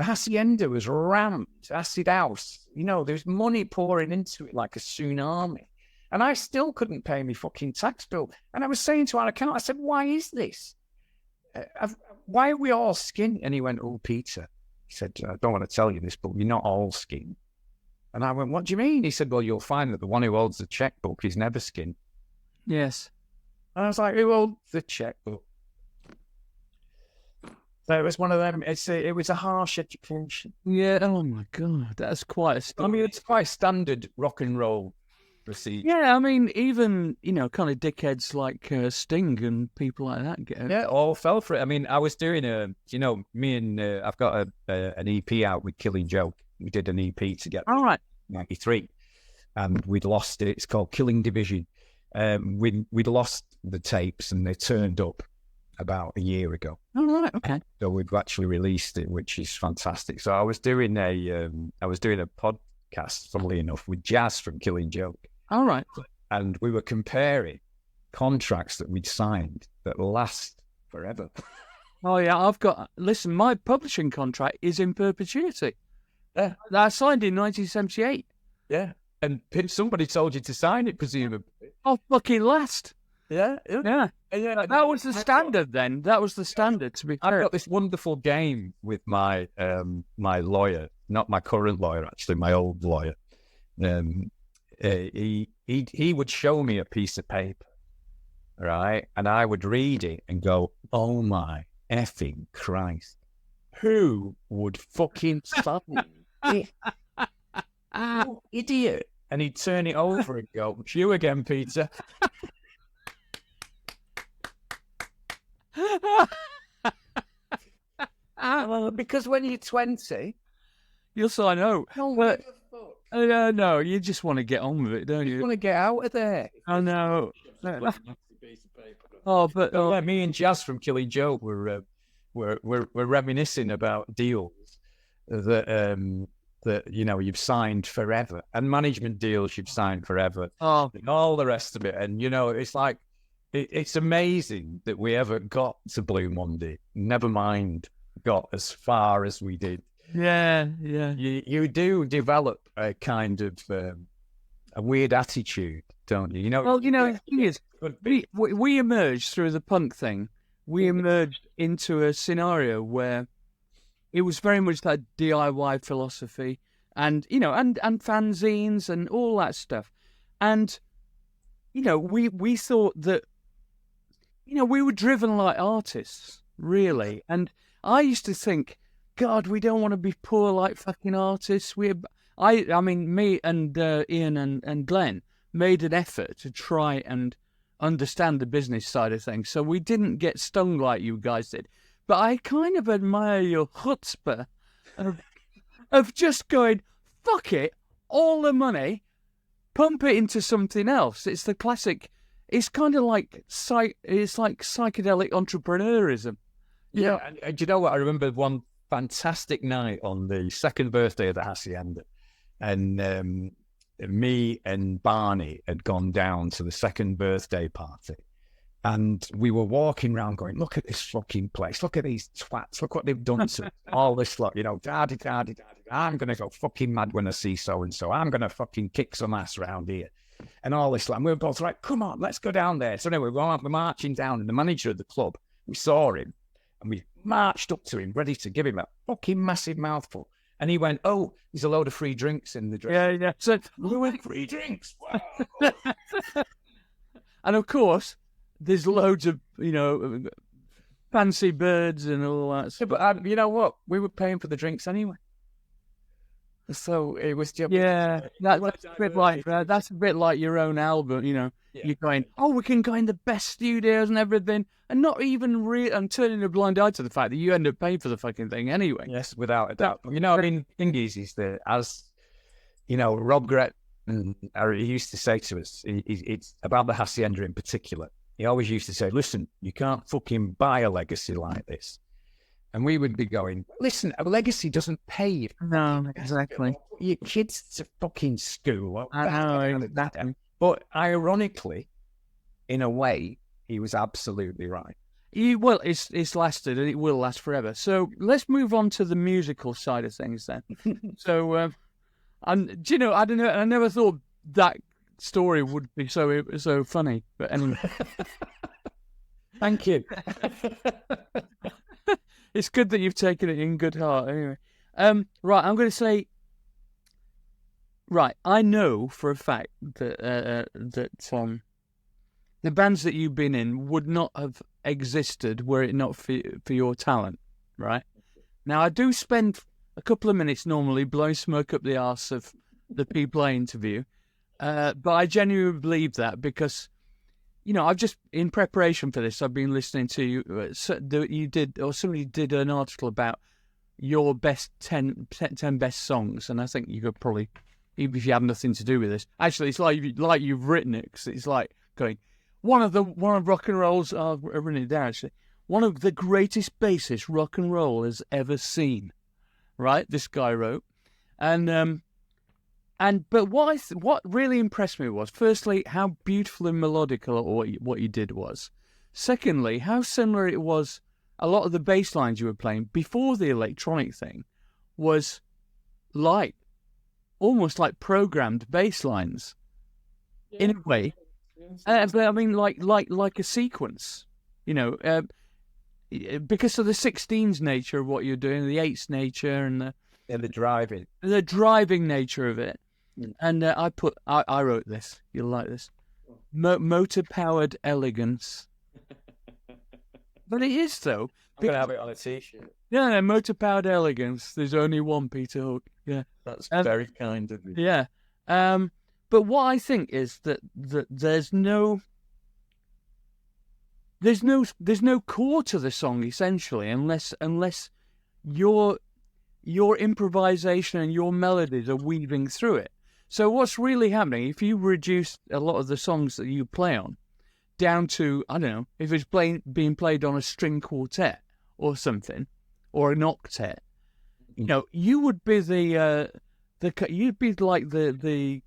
The Hacienda was rammed, acid house. You know, there's money pouring into it like a tsunami. And I still couldn't pay me fucking tax bill. And I was saying to our accountant, I said, why is this? Why are we all skinned? And he went, oh, Peter. He said, I don't want to tell you this, but we're not all skinned. And I went, what do you mean? He said, well, you'll find that the one who holds the checkbook is never skinned. Yes. And I was like, who holds the checkbook? So it was one of them. It was a harsh education. Yeah. Oh my God, that's quite a story. I mean, it's quite standard rock and roll procedure. Yeah, I mean, even kind of dickheads like Sting and people like that get. Yeah, all fell for it. I mean, I was doing me and I've got an EP out with Killing Joke. We did an EP together. All right. 93, and we'd lost it. It's called Killing Division. We'd lost the tapes, and they turned up about a year ago. All right, okay. So we've actually released it, which is fantastic. So I was doing a podcast, funnily enough, with Jazz from Killing Joke. All right. And we were comparing contracts that we'd signed that last forever. Oh yeah, listen, my publishing contract is in perpetuity. Yeah. I signed in 1978. Yeah. And somebody told you to sign it, presumably. Oh, fucking last. Yeah. Yeah. That was the standard then. That was the standard, to be fair. I've got this wonderful game with my my lawyer, not my current lawyer, actually, my old lawyer. He would show me a piece of paper, right? And I would read it and go, oh my effing Christ. Who would fucking sign it? You idiot. And he'd turn it over and go, it's you again, Peter. Because when you're 20, you'll sign out. But no, you just want to get on with it, don't you? You want to get out of there. I know. Me and Jazz from Killing Joke were reminiscing about deals that you've signed forever, and management deals you've signed forever, and all the rest of it. And it's like it's amazing that we ever got to Blue Monday. Never mind, got as far as we did. Yeah. You do develop a kind of a weird attitude, don't you? The thing is, we emerged through the punk thing. We emerged into a scenario where it was very much that DIY philosophy, and and fanzines and all that stuff. And we thought that we were driven like artists, really. And I used to think, God, we don't want to be poor like fucking artists. I mean, me and Ian and Glenn made an effort to try and understand the business side of things, so we didn't get stung like you guys did. But I kind of admire your chutzpah of just going, fuck it, all the money, pump it into something else. It's the classic. It's kind of like psychedelic entrepreneurism. Yeah, and do you know what? I remember one fantastic night on the second birthday of the Hacienda, and me and Barney had gone down to the second birthday party, and we were walking around going, look at this fucking place, look at these twats, look what they've done to all this lot, daddy, I'm going to go fucking mad when I see so-and-so, I'm going to fucking kick some ass around here, and all this lot. And we were both like, come on, let's go down there. So anyway, we're marching down, and the manager of the club, we saw him, and we marched up to him, ready to give him a fucking massive mouthful. And he went, oh, there's a load of free drinks in the drink. Yeah. So we went, free drinks. Wow. And of course, there's loads of, fancy birds and all that stuff. Yeah, but you know what? We were paying for the drinks anyway. So it was just... Yeah, that's a bit like your own album, Yeah. You're going, we can go in the best studios and everything, and not even and turning a blind eye to the fact that you end up paying for the fucking thing anyway. Yes, without a doubt. The thing is that as, Rob Gret, he used to say to us, it's about the Hacienda in particular. He always used to say, listen, you can't fucking buy a legacy like this. And we would be going, listen, a legacy doesn't pay you. No, exactly. Your kids to fucking school. I know, exactly. But ironically, in a way, he was absolutely right. Well, it's lasted and it will last forever. So let's move on to the musical side of things then. So, and do you know, I don't know, I never thought that story would be so funny. But anyway, Thank you. it's good that you've taken it in good heart. Anyway, right, I'm going to say. Right, I know for a fact that the bands that you've been in would not have existed were it not for your talent, right? Now, I do spend a couple of minutes normally blowing smoke up the arse of the people I interview, but I genuinely believe that because, you know, I've just, in preparation for this, I've been listening to you, somebody did an article about your best 10 best songs, and I think you could probably, even if you have nothing to do with this, actually, it's like you've written it, because it's like going, one of rock and roll's, I've written it down actually, one of the greatest bassists rock and roll has ever seen, right? This guy wrote, but what really impressed me was, firstly, how beautiful and melodical what you did was. Secondly, how similar it was. A lot of the bass lines you were playing before the electronic thing was like almost like programmed bass lines, in a way. But I mean, like a sequence, you know, because of the 16s nature of what you're doing, the 8s nature, and the driving nature of it. And I wrote this. You'll like this. Motor-powered elegance. But it is, though. I'm going to have it on a T-shirt. Yeah, motor-powered elegance. There's only one Peter Hook. Yeah. That's very kind of you. Yeah. But what I think is that there's no core to the song, essentially, unless your improvisation and your melodies are weaving through it. So what's really happening, if you reduce a lot of the songs that you play on down to, I don't know, if it's being played on a string quartet or something, or an octet, you know, you would be you'd be like the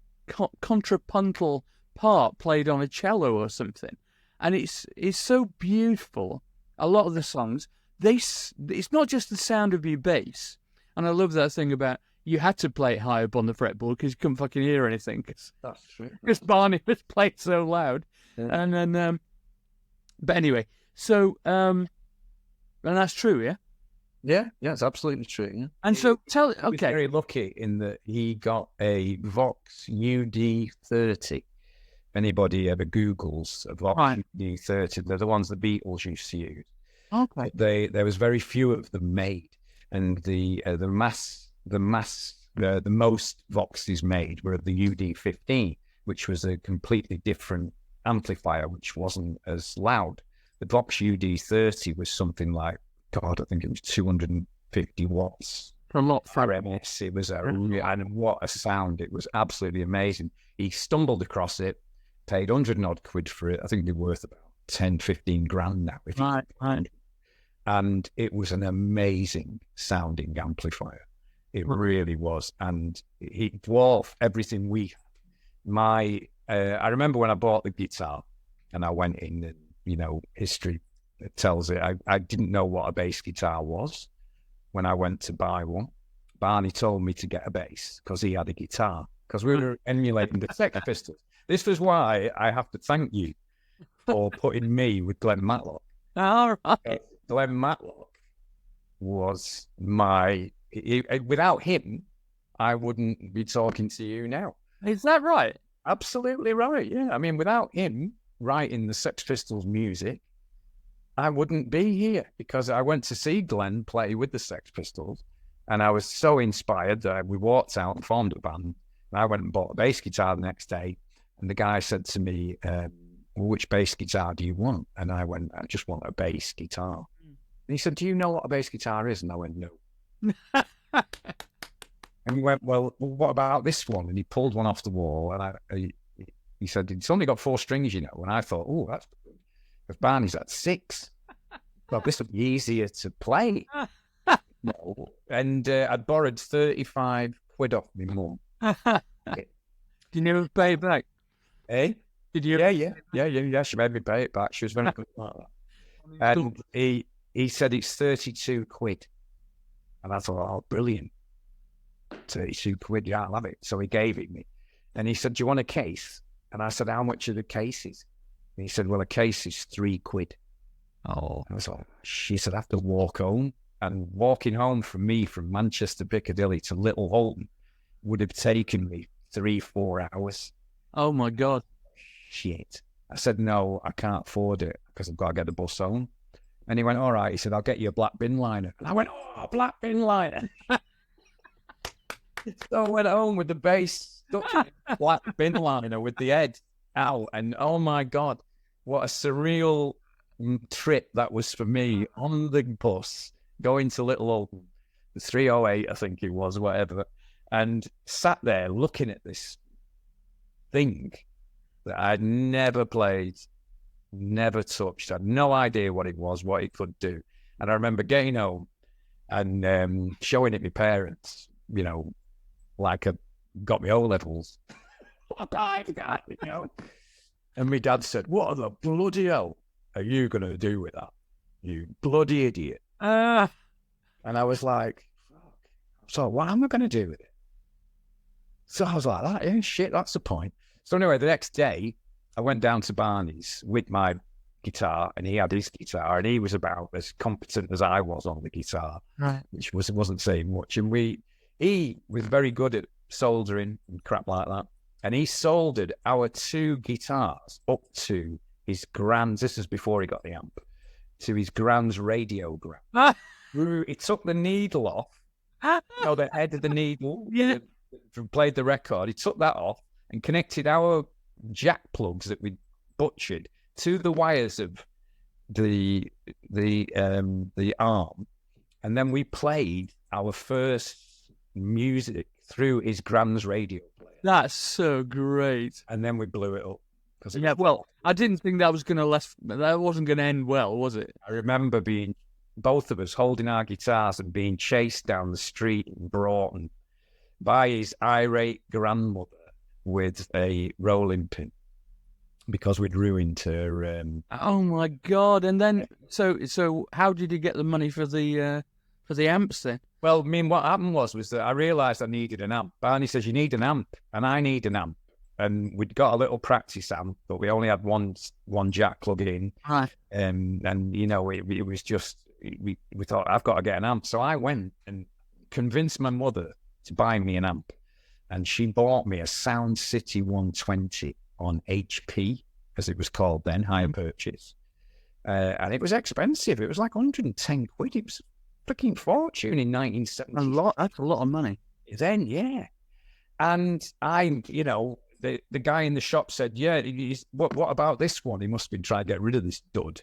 contrapuntal part played on a cello or something, and it's so beautiful. A lot of the songs, it's not just the sound of your bass, and I love that thing about you had to play it high up on the fretboard because you couldn't fucking hear anything. That's true. Because Barney was playing so loud, and then, but anyway, so and that's true, yeah. Yeah, it's absolutely true. Yeah. And so He was very lucky in that he got a Vox UD30. If anybody ever Googles a Vox UD30, they're the ones the Beatles used to use. Okay. There was very few of them made, and the most Voxes made were the UD15, which was a completely different amplifier, which wasn't as loud. The Vox UD30 was something like, God, I think it was 250 watts. A lot for RMS. It was and what a sound. It was absolutely amazing. He stumbled across it, paid 100 and odd quid for it. I think they're worth about 10, 15 grand now. Right. And it was an amazing sounding amplifier. It really was. And he dwarfed everything we had. I remember when I bought the guitar and I went in and, you know, history tells it. I didn't know what a bass guitar was when I went to buy one. Barney told me to get a bass because he had a guitar, because we were emulating the Sex Pistols. This was why I have to thank you for putting me with Glenn Matlock. All right. Glenn Matlock was without him, I wouldn't be talking to you now. Is that right? Absolutely right, yeah. I mean, without him writing the Sex Pistols music, I wouldn't be here, because I went to see Glenn play with the Sex Pistols, and I was so inspired that we walked out and formed a band, and I went and bought a bass guitar the next day, and the guy said to me, well, which bass guitar do you want? And I went, I just want a bass guitar. And he said, do you know what a bass guitar is? And I went, no. And he went, well, what about this one? And he pulled one off the wall, and he said, it's only got 4 strings, you know. And I thought, oh, that's good. If Barney's at 6, well, this would be easier to play. No. And I'd borrowed 35 quid off my mum. Did you never pay it back? Eh? Did you? Yeah. She made me pay it back. She was very good like that. And he said it's 32 quid. And I thought, oh, brilliant. 32 quid, yeah, I'll have it. So he gave it me. And he said, do you want a case? And I said, how much are the cases? And he said, well, a case is 3 quid. Oh. I was like, she said, I have to walk home. And walking home from Manchester, Piccadilly to Little Holton would have taken me 3-4 hours. Oh, my God. Shit. I said, no, I can't afford it because I've got to get the bus home. And he went, all right. He said, I'll get you a black bin liner. And I went, oh, a black bin liner. So I went home with the bass, black bin liner with the head out. And oh my God, what a surreal trip that was for me on the bus going to Little Old, the 308, I think it was, whatever. And sat there looking at this thing that I'd never played, never touched. I had no idea what it was, what it could do. And I remember getting home and showing it to my parents, you know, like I got my O-levels. You know? And my dad said, what the bloody hell are you going to do with that? You bloody idiot. And I was like, fuck. So what am I going to do with it? So I was like, that, yeah, shit, that's the point. So anyway, the next day, I went down to Barney's with my guitar, and he had his guitar, and he was about as competent as I was on the guitar, right? Which wasn't saying much. And he was very good at soldering and crap like that. And he soldered our 2 guitars up to his grand's, this is before he got the amp, to his grand's radiogram. He took the needle off, the head of the needle, played the record. He took that off and connected our jack plugs that we butchered to the wires of the arm. And then we played our first music through his grand's radio player. That's so great. And then we blew it up. Well, I didn't think that wasn't going to end well, was it? I remember both of us holding our guitars and being chased down the street in Broughton by his irate grandmother with a rolling pin because we'd ruined her. Oh my God! And then, so how did you get the money for the amps then? Well, I mean, what happened was that I realised I needed an amp. Barney says, you need an amp, and I need an amp. And we'd got a little practice amp, but we only had one jack plug in. Right. And you know, it was just, we thought, I've got to get an amp. So I went and convinced my mother to buy me an amp. And she bought me a Sound City 120 on HP, as it was called then, hire purchase. And it was expensive. It was like 110 quid. It was a freaking fortune in 1970. That's a lot of money. Then, yeah. And the guy in the shop said, yeah, what about this one? He must have been trying to get rid of this dud,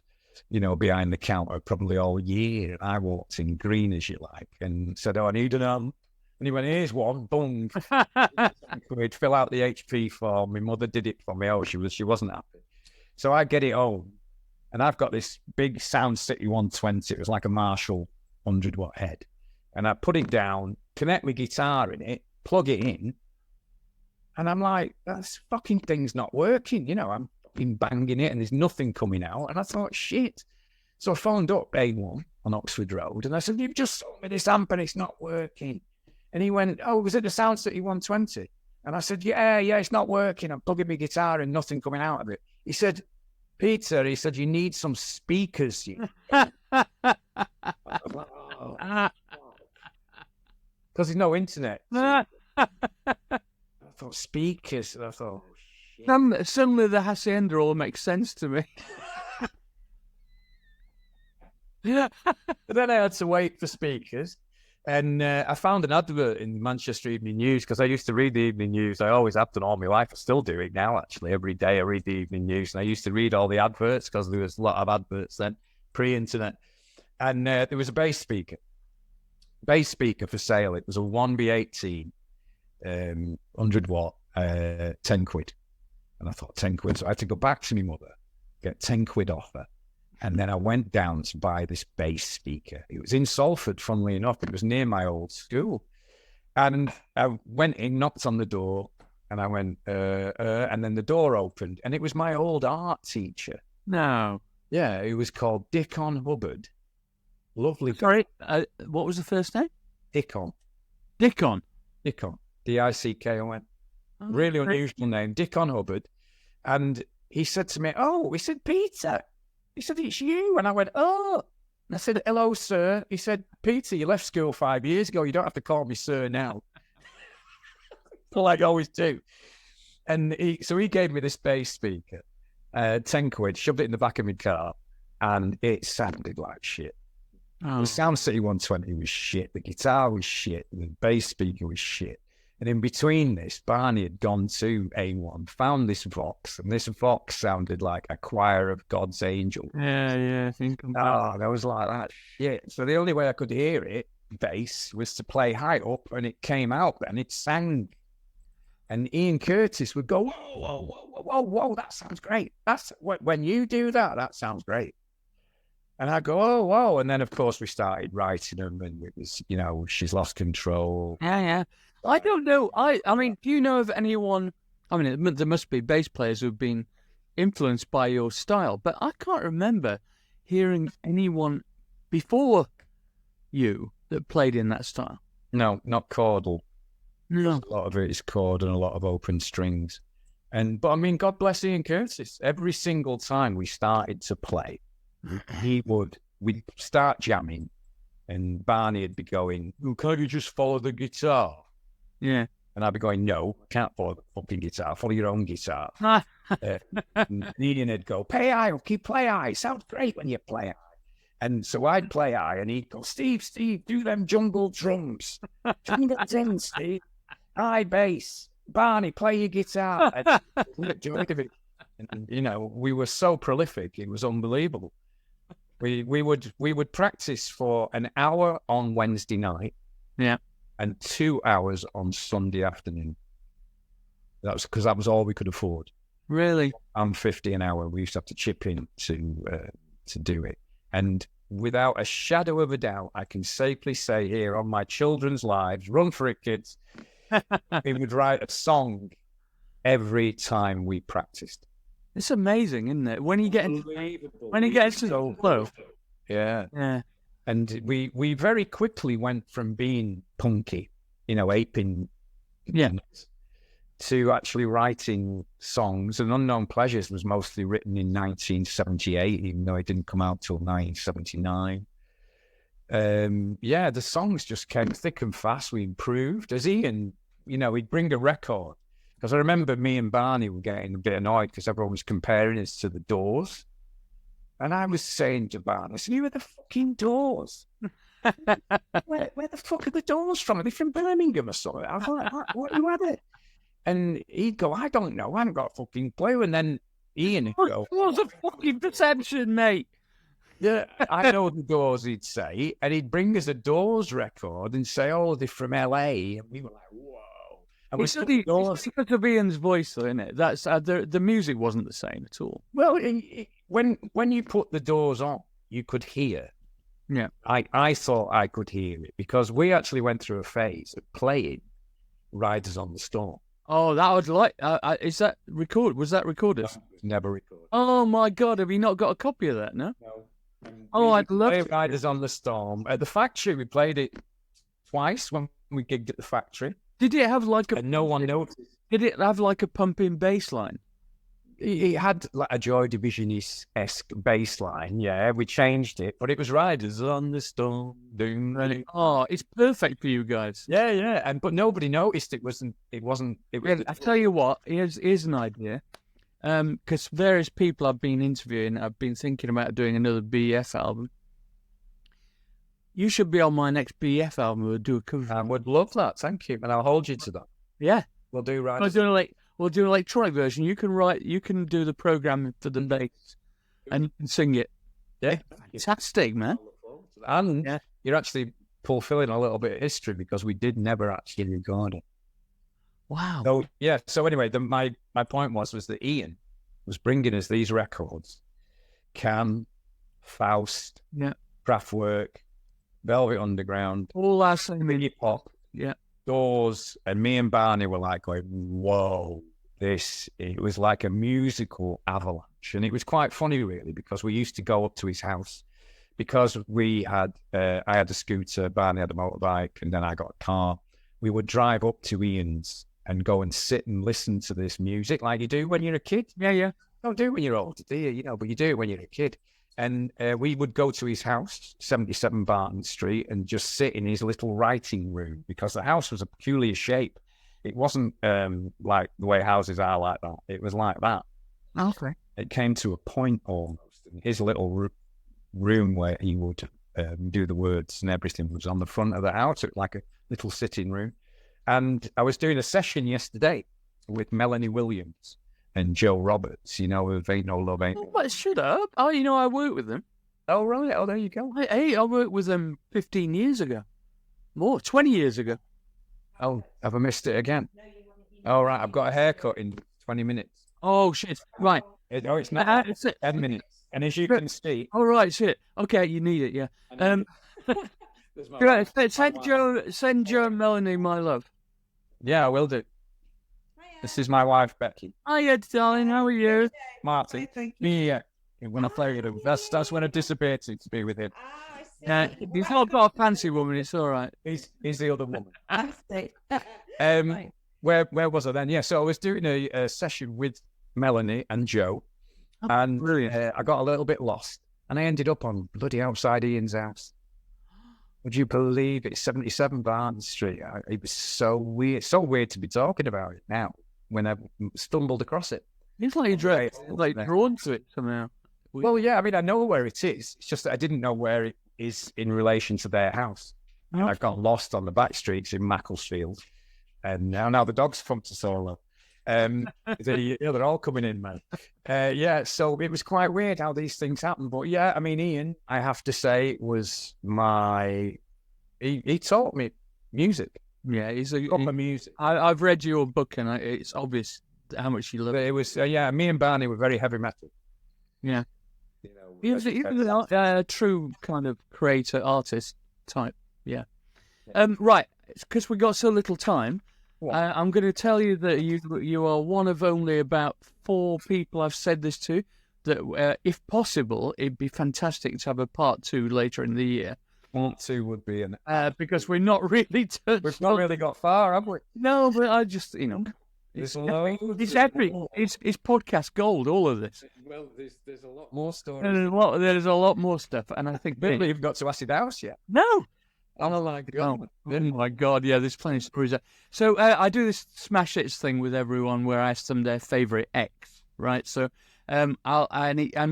behind the counter probably all year. And I walked in green as you like and said, oh, I need an amp. And he went, here's one, boom. We'd fill out the HP form. My mother did it for me. Oh, she wasn't happy. So I get it home, and I've got this big Sound City 120. It was like a Marshall 100-watt head. And I put it down, connect my guitar in it, plug it in, and I'm like, this fucking thing's not working. I'm fucking banging it, and there's nothing coming out. And I thought, shit. So I phoned up A1 on Oxford Road, and I said, you've just sold me this amp, and it's not working. And he went, oh, was it the Sound City 120? And I said, yeah, it's not working. I'm plugging my guitar and nothing coming out of it. He said, Peter, you need some speakers. Because there's no internet. So I thought, speakers. And I thought, oh, shit. Suddenly the Hacienda all makes sense to me. But then I had to wait for speakers. And I found an advert in Manchester Evening News because I used to read the Evening News. I always have done all my life. I still do it now, actually. Every day I read the Evening News. And I used to read all the adverts because there was a lot of adverts then, pre-internet. And there was a bass speaker for sale. It was a 1B18, 100-watt, 10 quid. And I thought, 10 quid. So I had to go back to my mother, get 10 quid off her. And then I went down to buy this bass speaker. It was in Salford, funnily enough. It was near my old school. And I went in, knocked on the door, and I went, and then the door opened. And it was my old art teacher. No. Yeah, it was called Dickon Hubbard. Lovely. Sorry, what was the first name? Dickon. Dickon. Dickon. Dickon. Oh, Really great. unusual name, Dickon Hubbard. And he said to me, "Oh," he said, "Peter." He said, "It's you." And I went, "Oh." And I said, "Hello, sir." He said, "Peter, you left school 5 years ago. You don't have to call me sir now." Like I always do. And so he gave me this bass speaker, 10 quid, shoved it in the back of my car, and it sounded like shit. Oh. The Sound City 120 was shit. The guitar was shit. The bass speaker was shit. And in between this, Barney had gone to A1, found this Vox, and this Vox sounded like a choir of God's angels. Yeah, I think. Oh, I was like that shit. So the only way I could hear it, bass, was to play high up, and it came out then. It sang. And Ian Curtis would go, "Whoa, whoa, whoa, whoa, whoa, that sounds great. That's when you do that, that sounds great." And I go, "Oh, whoa." And then, of course, we started writing them, and it was, She's Lost Control. Yeah. I don't know. I mean, do you know of anyone? I mean, there must be bass players who've been influenced by your style, but I can't remember hearing anyone before you that played in that style. No, not chordal. No. A lot of it is chord and a lot of open strings. But I mean, God bless Ian Curtis. Every single time we started to play, we'd start jamming, and Barney would be going, "Oh, can't you just follow the guitar?" Yeah. And I'd be going, "No, I can't follow the fucking guitar. Follow your own guitar." And Ian would go, "Play high, keep play high. Sounds great when you play high." And so I'd play high, and he'd go, Steve, do them jungle drums. Jungle drums, Steve. High bass. Barney, play your guitar." And, we were so prolific, it was unbelievable. We would practice for an hour on Wednesday night. Yeah. And 2 hours on Sunday afternoon. That was because that was all we could afford. Really? I'm $50 an hour. We used to have to chip in to do it. And without a shadow of a doubt, I can safely say here on my children's lives, run for it, kids. We would write a song every time we practiced. It's amazing, isn't it? When you get into the flow. Yeah. Yeah. And we very quickly went from being punky, aping, to actually writing songs. And Unknown Pleasures was mostly written in 1978, even though it didn't come out till 1979. The songs just came thick and fast. We improved. As Ian, he'd bring a record. Because I remember me and Barney were getting a bit annoyed because everyone was comparing us to the Doors. And I was saying to Barney, I said, "You were the fucking Doors. Where the fuck are the Doors from? Are they from Birmingham or something?" I was like, "What are they?" And he'd go, "I don't know. I haven't got a fucking clue." And then Ian would go, "What's a fucking perception, mate?" "Yeah, I know the Doors," he'd say. And he'd bring us a Doors record and say, "Oh, they're from LA." And we were like, "Whoa." And It's because of Ian's voice, though, isn't it? That's the music wasn't the same at all. Well, when you put the Doors on, you could hear. Yeah. I thought I could hear it because we actually went through a phase of playing Riders on the Storm. Oh, that would like. Is that recorded? Was that recorded? No, it was never recorded. Oh my God! Have you not got a copy of that? No. No. I'd love to. Riders on the Storm at the factory. We played it twice when we gigged at the factory. Did it have like a? And no one noticed. Did it have like a pumping bass line? It had like a Joy Division-esque bass line. Yeah, we changed it, but it was Riders on the Storm. Oh, it's perfect for you guys. Yeah. But nobody noticed it wasn't. I tell you what. Here's an idea. Because various people I've been interviewing, I've been thinking about doing another BF album. You should be on my next BF album. We'll do a cover. I would love that. Thank you, and I'll hold you to that. Yeah, we'll do right. We'll do an electronic version. You can do the programming for the bass, and you can sing it. Yeah, fantastic, man. And you're actually fulfilling a little bit of history because we did never actually record it. Wow. So yeah. So anyway, my point was that Ian was bringing us these records: Can, Faust, Kraftwerk, Velvet Underground, all our same Iggy Pop, Doors, and me and Barney were like going, "Whoa, it was like a musical avalanche." much. And it was quite funny, really, because we used to go up to his house because I had a scooter, Barney had a motorbike, and then I got a car. We would drive up to Ian's and go and sit and listen to this music like you do when you're a kid. Yeah. Don't do it when you're older, do you? But you do it when you're a kid. And we would go to his house, 77 Barton Street, and just sit in his little writing room because the house was a peculiar shape. It wasn't like the way houses are like that. It was like that. Okay. It came to a point almost. And his little room where he would do the words and everything was on the front of the house. It was like a little sitting room. And I was doing a session yesterday with Melanie Williams and Joe Roberts, of Ain't No Love, Ain't No Well, shut up. Oh, I worked with them. Oh, right. Oh, there you go. I worked with them 15 years ago. More, 20 years ago. Oh, have I missed it again? Oh, right. I've got a haircut in 20 minutes. Oh, shit. Right. It's not. It's 10 minutes. And as you can see... Oh, right, shit. Okay, you need it, yeah. Right, send Joe and Melanie my love. Yeah, I will do. This is my wife, Becky. Hiya, darling. How are you? Marty. Yeah. When I play with him. That's when I disappeared to be with him. Yeah, he's not got a fancy woman. It's all right. He's the other woman. Where was I then? Yeah, so I was doing a session with Melanie and Joe, and I got a little bit lost, and I ended up on bloody outside Ian's house. Would you believe it? 77 Barton Street. It was so weird. So weird to be talking about it now when I stumbled across it. It's like you're drawn to it somehow. Well, yeah, I mean, I know where it is. It's just that I didn't know where it is in relation to their house. Oh. I got lost on the back streets in Macclesfield. And now the dogs come to solo. They're all coming in, man. Yeah, so it was quite weird how these things happen. But yeah, I mean, Ian, I have to say, was he taught me music. Yeah, he's a proper music. I've read your book, and it's obvious how much you love it. It was, me and Barney were very heavy metal. Yeah. He was a true kind of creator, artist type. Yeah. Right, because we got so little time, I'm going to tell you that you are one of only about 4 people I've said this to, that if possible, it'd be fantastic to have a part 2 later in the year. Part 2 would be because we're not really we've not really got far, have we? No, but I just, It's epic. It's podcast gold, all of this. Well, there's a lot more stories. There's a lot more stuff, and I think... But you've got to Acid House yet? No! Oh my God. Oh my God, yeah, there's plenty of stories there. So I do this smash hits thing with everyone where I ask them their favourite X, right? So and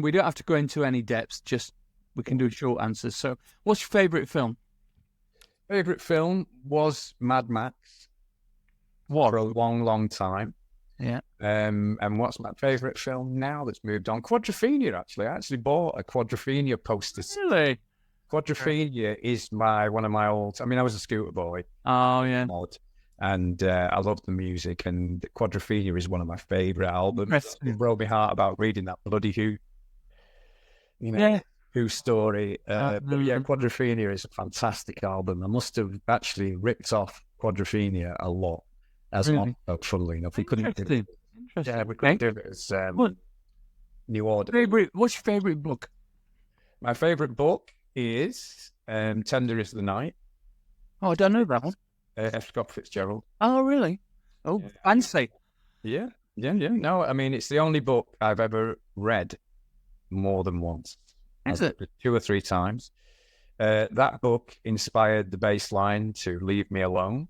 we don't have to go into any depths, just we can do short answers. So what's your favourite film? Favourite film was Mad Max. For a long, long time. Yeah. And what's my favourite film now that's moved on? Quadrophenia, actually. I actually bought a Quadrophenia poster. Really? Quadrophenia is one of my old... I mean, I was a scooter boy. Oh, yeah. And I love the music. And Quadrophenia is one of my favourite albums. It broke my heart about reading that bloody Who story. But yeah, Quadrophenia is a fantastic album. I must have actually ripped off Quadrophenia a lot. Funnily enough, we couldn't do it. Yeah, we couldn't do it as New Order. What's your favourite book? My favourite book is Tender is the Night. Oh, I don't know that one. F. Scott Fitzgerald. Oh, really? Oh, fancy. Yeah. No, I mean, it's the only book I've ever read more than once. Is it? 2 or 3 times. That book inspired the bass line to Leave Me Alone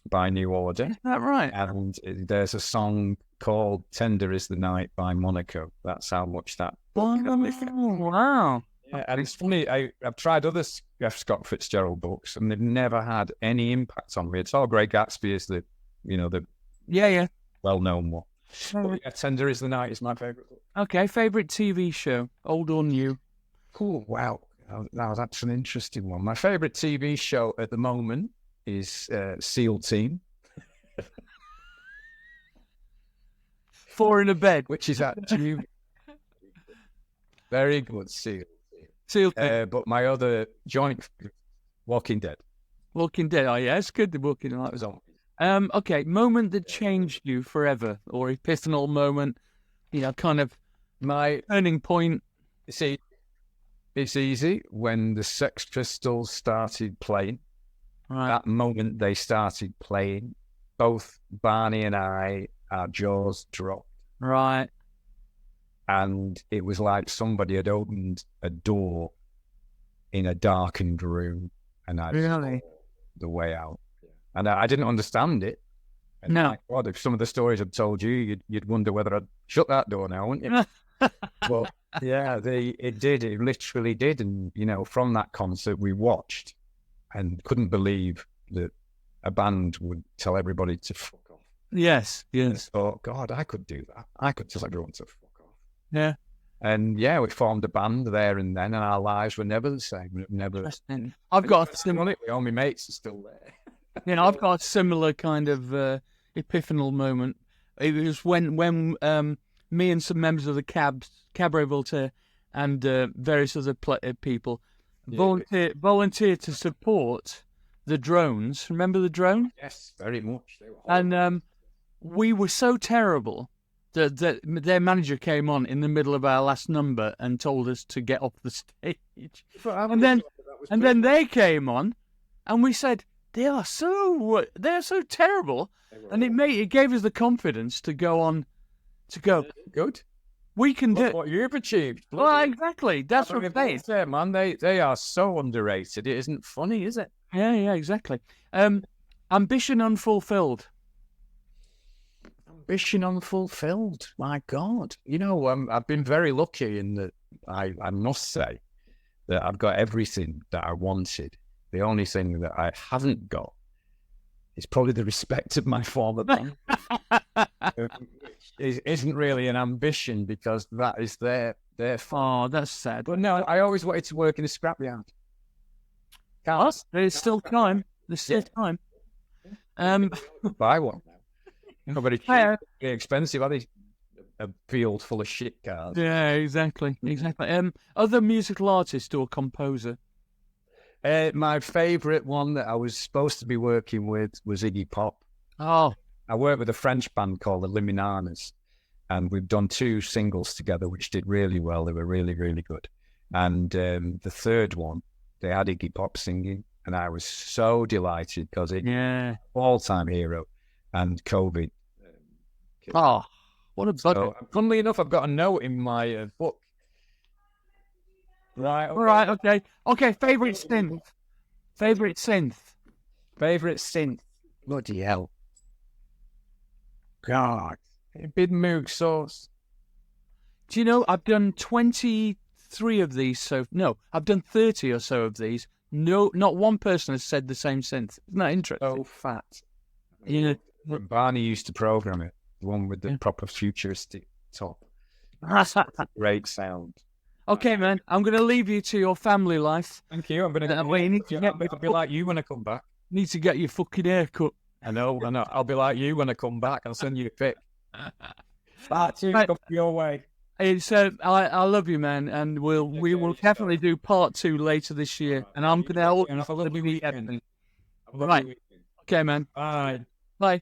by New Order. Is that right? And there's a song called Tender is the Night by Monaco. That's how much that book wow. Yeah, and it's funny, I've tried other F. Scott Fitzgerald books and they've never had any impact on me. It's all Great Gatsby is the well-known one. But yeah, Tender is the Night is my favourite book. Okay, favourite TV show, old or new? Cool, wow. That's an interesting one. My favourite TV show at the moment is SEAL Team. 4 in a bed. Which is actually very good, SEAL. But my other joint, Walking Dead. Walking Dead, oh yeah, it's good, the Walking Dead was on. Okay, moment that changed you forever, or epiphanal moment, kind of My turning point. see, it's easy when the Sex Pistols started playing. Right. That moment they started playing, both Barney and I, our jaws dropped. Right. And it was like somebody had opened a door in a darkened room, and I Really? saw the way out. And I didn't understand it. And No. my God, if some of the stories I'd told you, you'd wonder whether I'd shut that door now, wouldn't you? But yeah, it literally did. And, you know, from that concert we watched and couldn't believe that a band would tell everybody to fuck off. Yes. And Yes. I thought, God, I could do that. I could tell everyone to fuck off. Yeah. And yeah, we formed a band there and then, and our lives were never the same. Never. Interesting. I've got a similar. All my mates are still there. You know, I've got a similar kind of epiphanal moment. It was when me and some members of the Cabaret Voltaire and various other people volunteered to support the drones. Remember the drone? Yes, very much. They were And we were so terrible that their manager came on in the middle of our last number and told us to get off the stage. And then they came on, and we said, they're so terrible, and it gave us the confidence to go on, to go. good. We can do Look it. what you've achieved. Well, exactly. That's what they. Yeah, man. They are so underrated. It isn't funny, is it? Yeah, exactly. Ambition unfulfilled. Ambition unfulfilled. My God. You know, I've been very lucky in that I must say that I've got everything that I wanted. The only thing that I haven't got is probably the respect of my former band. It isn't really an ambition because that is their fault. Oh, that's sad. But no, I always wanted to work in a scrapyard. There's still time. There's still time. Buy one now. No, but it's Yeah. expensive. Are they? A field full of shit cars. Yeah, exactly. Other musical artist or composer? My favourite one that I was supposed to be working with was Iggy Pop. Oh, I worked with a French band called the Liminanas, and we've done 2 singles together, which did really well. They were really, really good. And the third one, they had Iggy Pop singing, and I was so delighted because it's all-time hero. And COVID. Oh, what a bugger. So, funnily enough, I've got a note in my book. Right. All right, okay. Okay, favourite synth. Favourite synth. Favourite synth. Bloody hell. God. Big Moog Sauce. Do you know, I've done 23 of these I've done 30 or so of these. No, not one person has said the same synth. Isn't that interesting? So fat. You know, Barney used to program it. The one with the proper futuristic top. Great sound. okay, man, I'm going to leave you to your family life. Thank you. I'm going to be like you when I come back. Need to get your fucking hair cut. I know. I'll be like you when I come back. I'll send you a pic. That's Right. your way. It's I love you, man, and we will definitely do part 2 later this year. And I'm going to help. Have a lovely weekend. Right. Okay, man. Bye. Bye.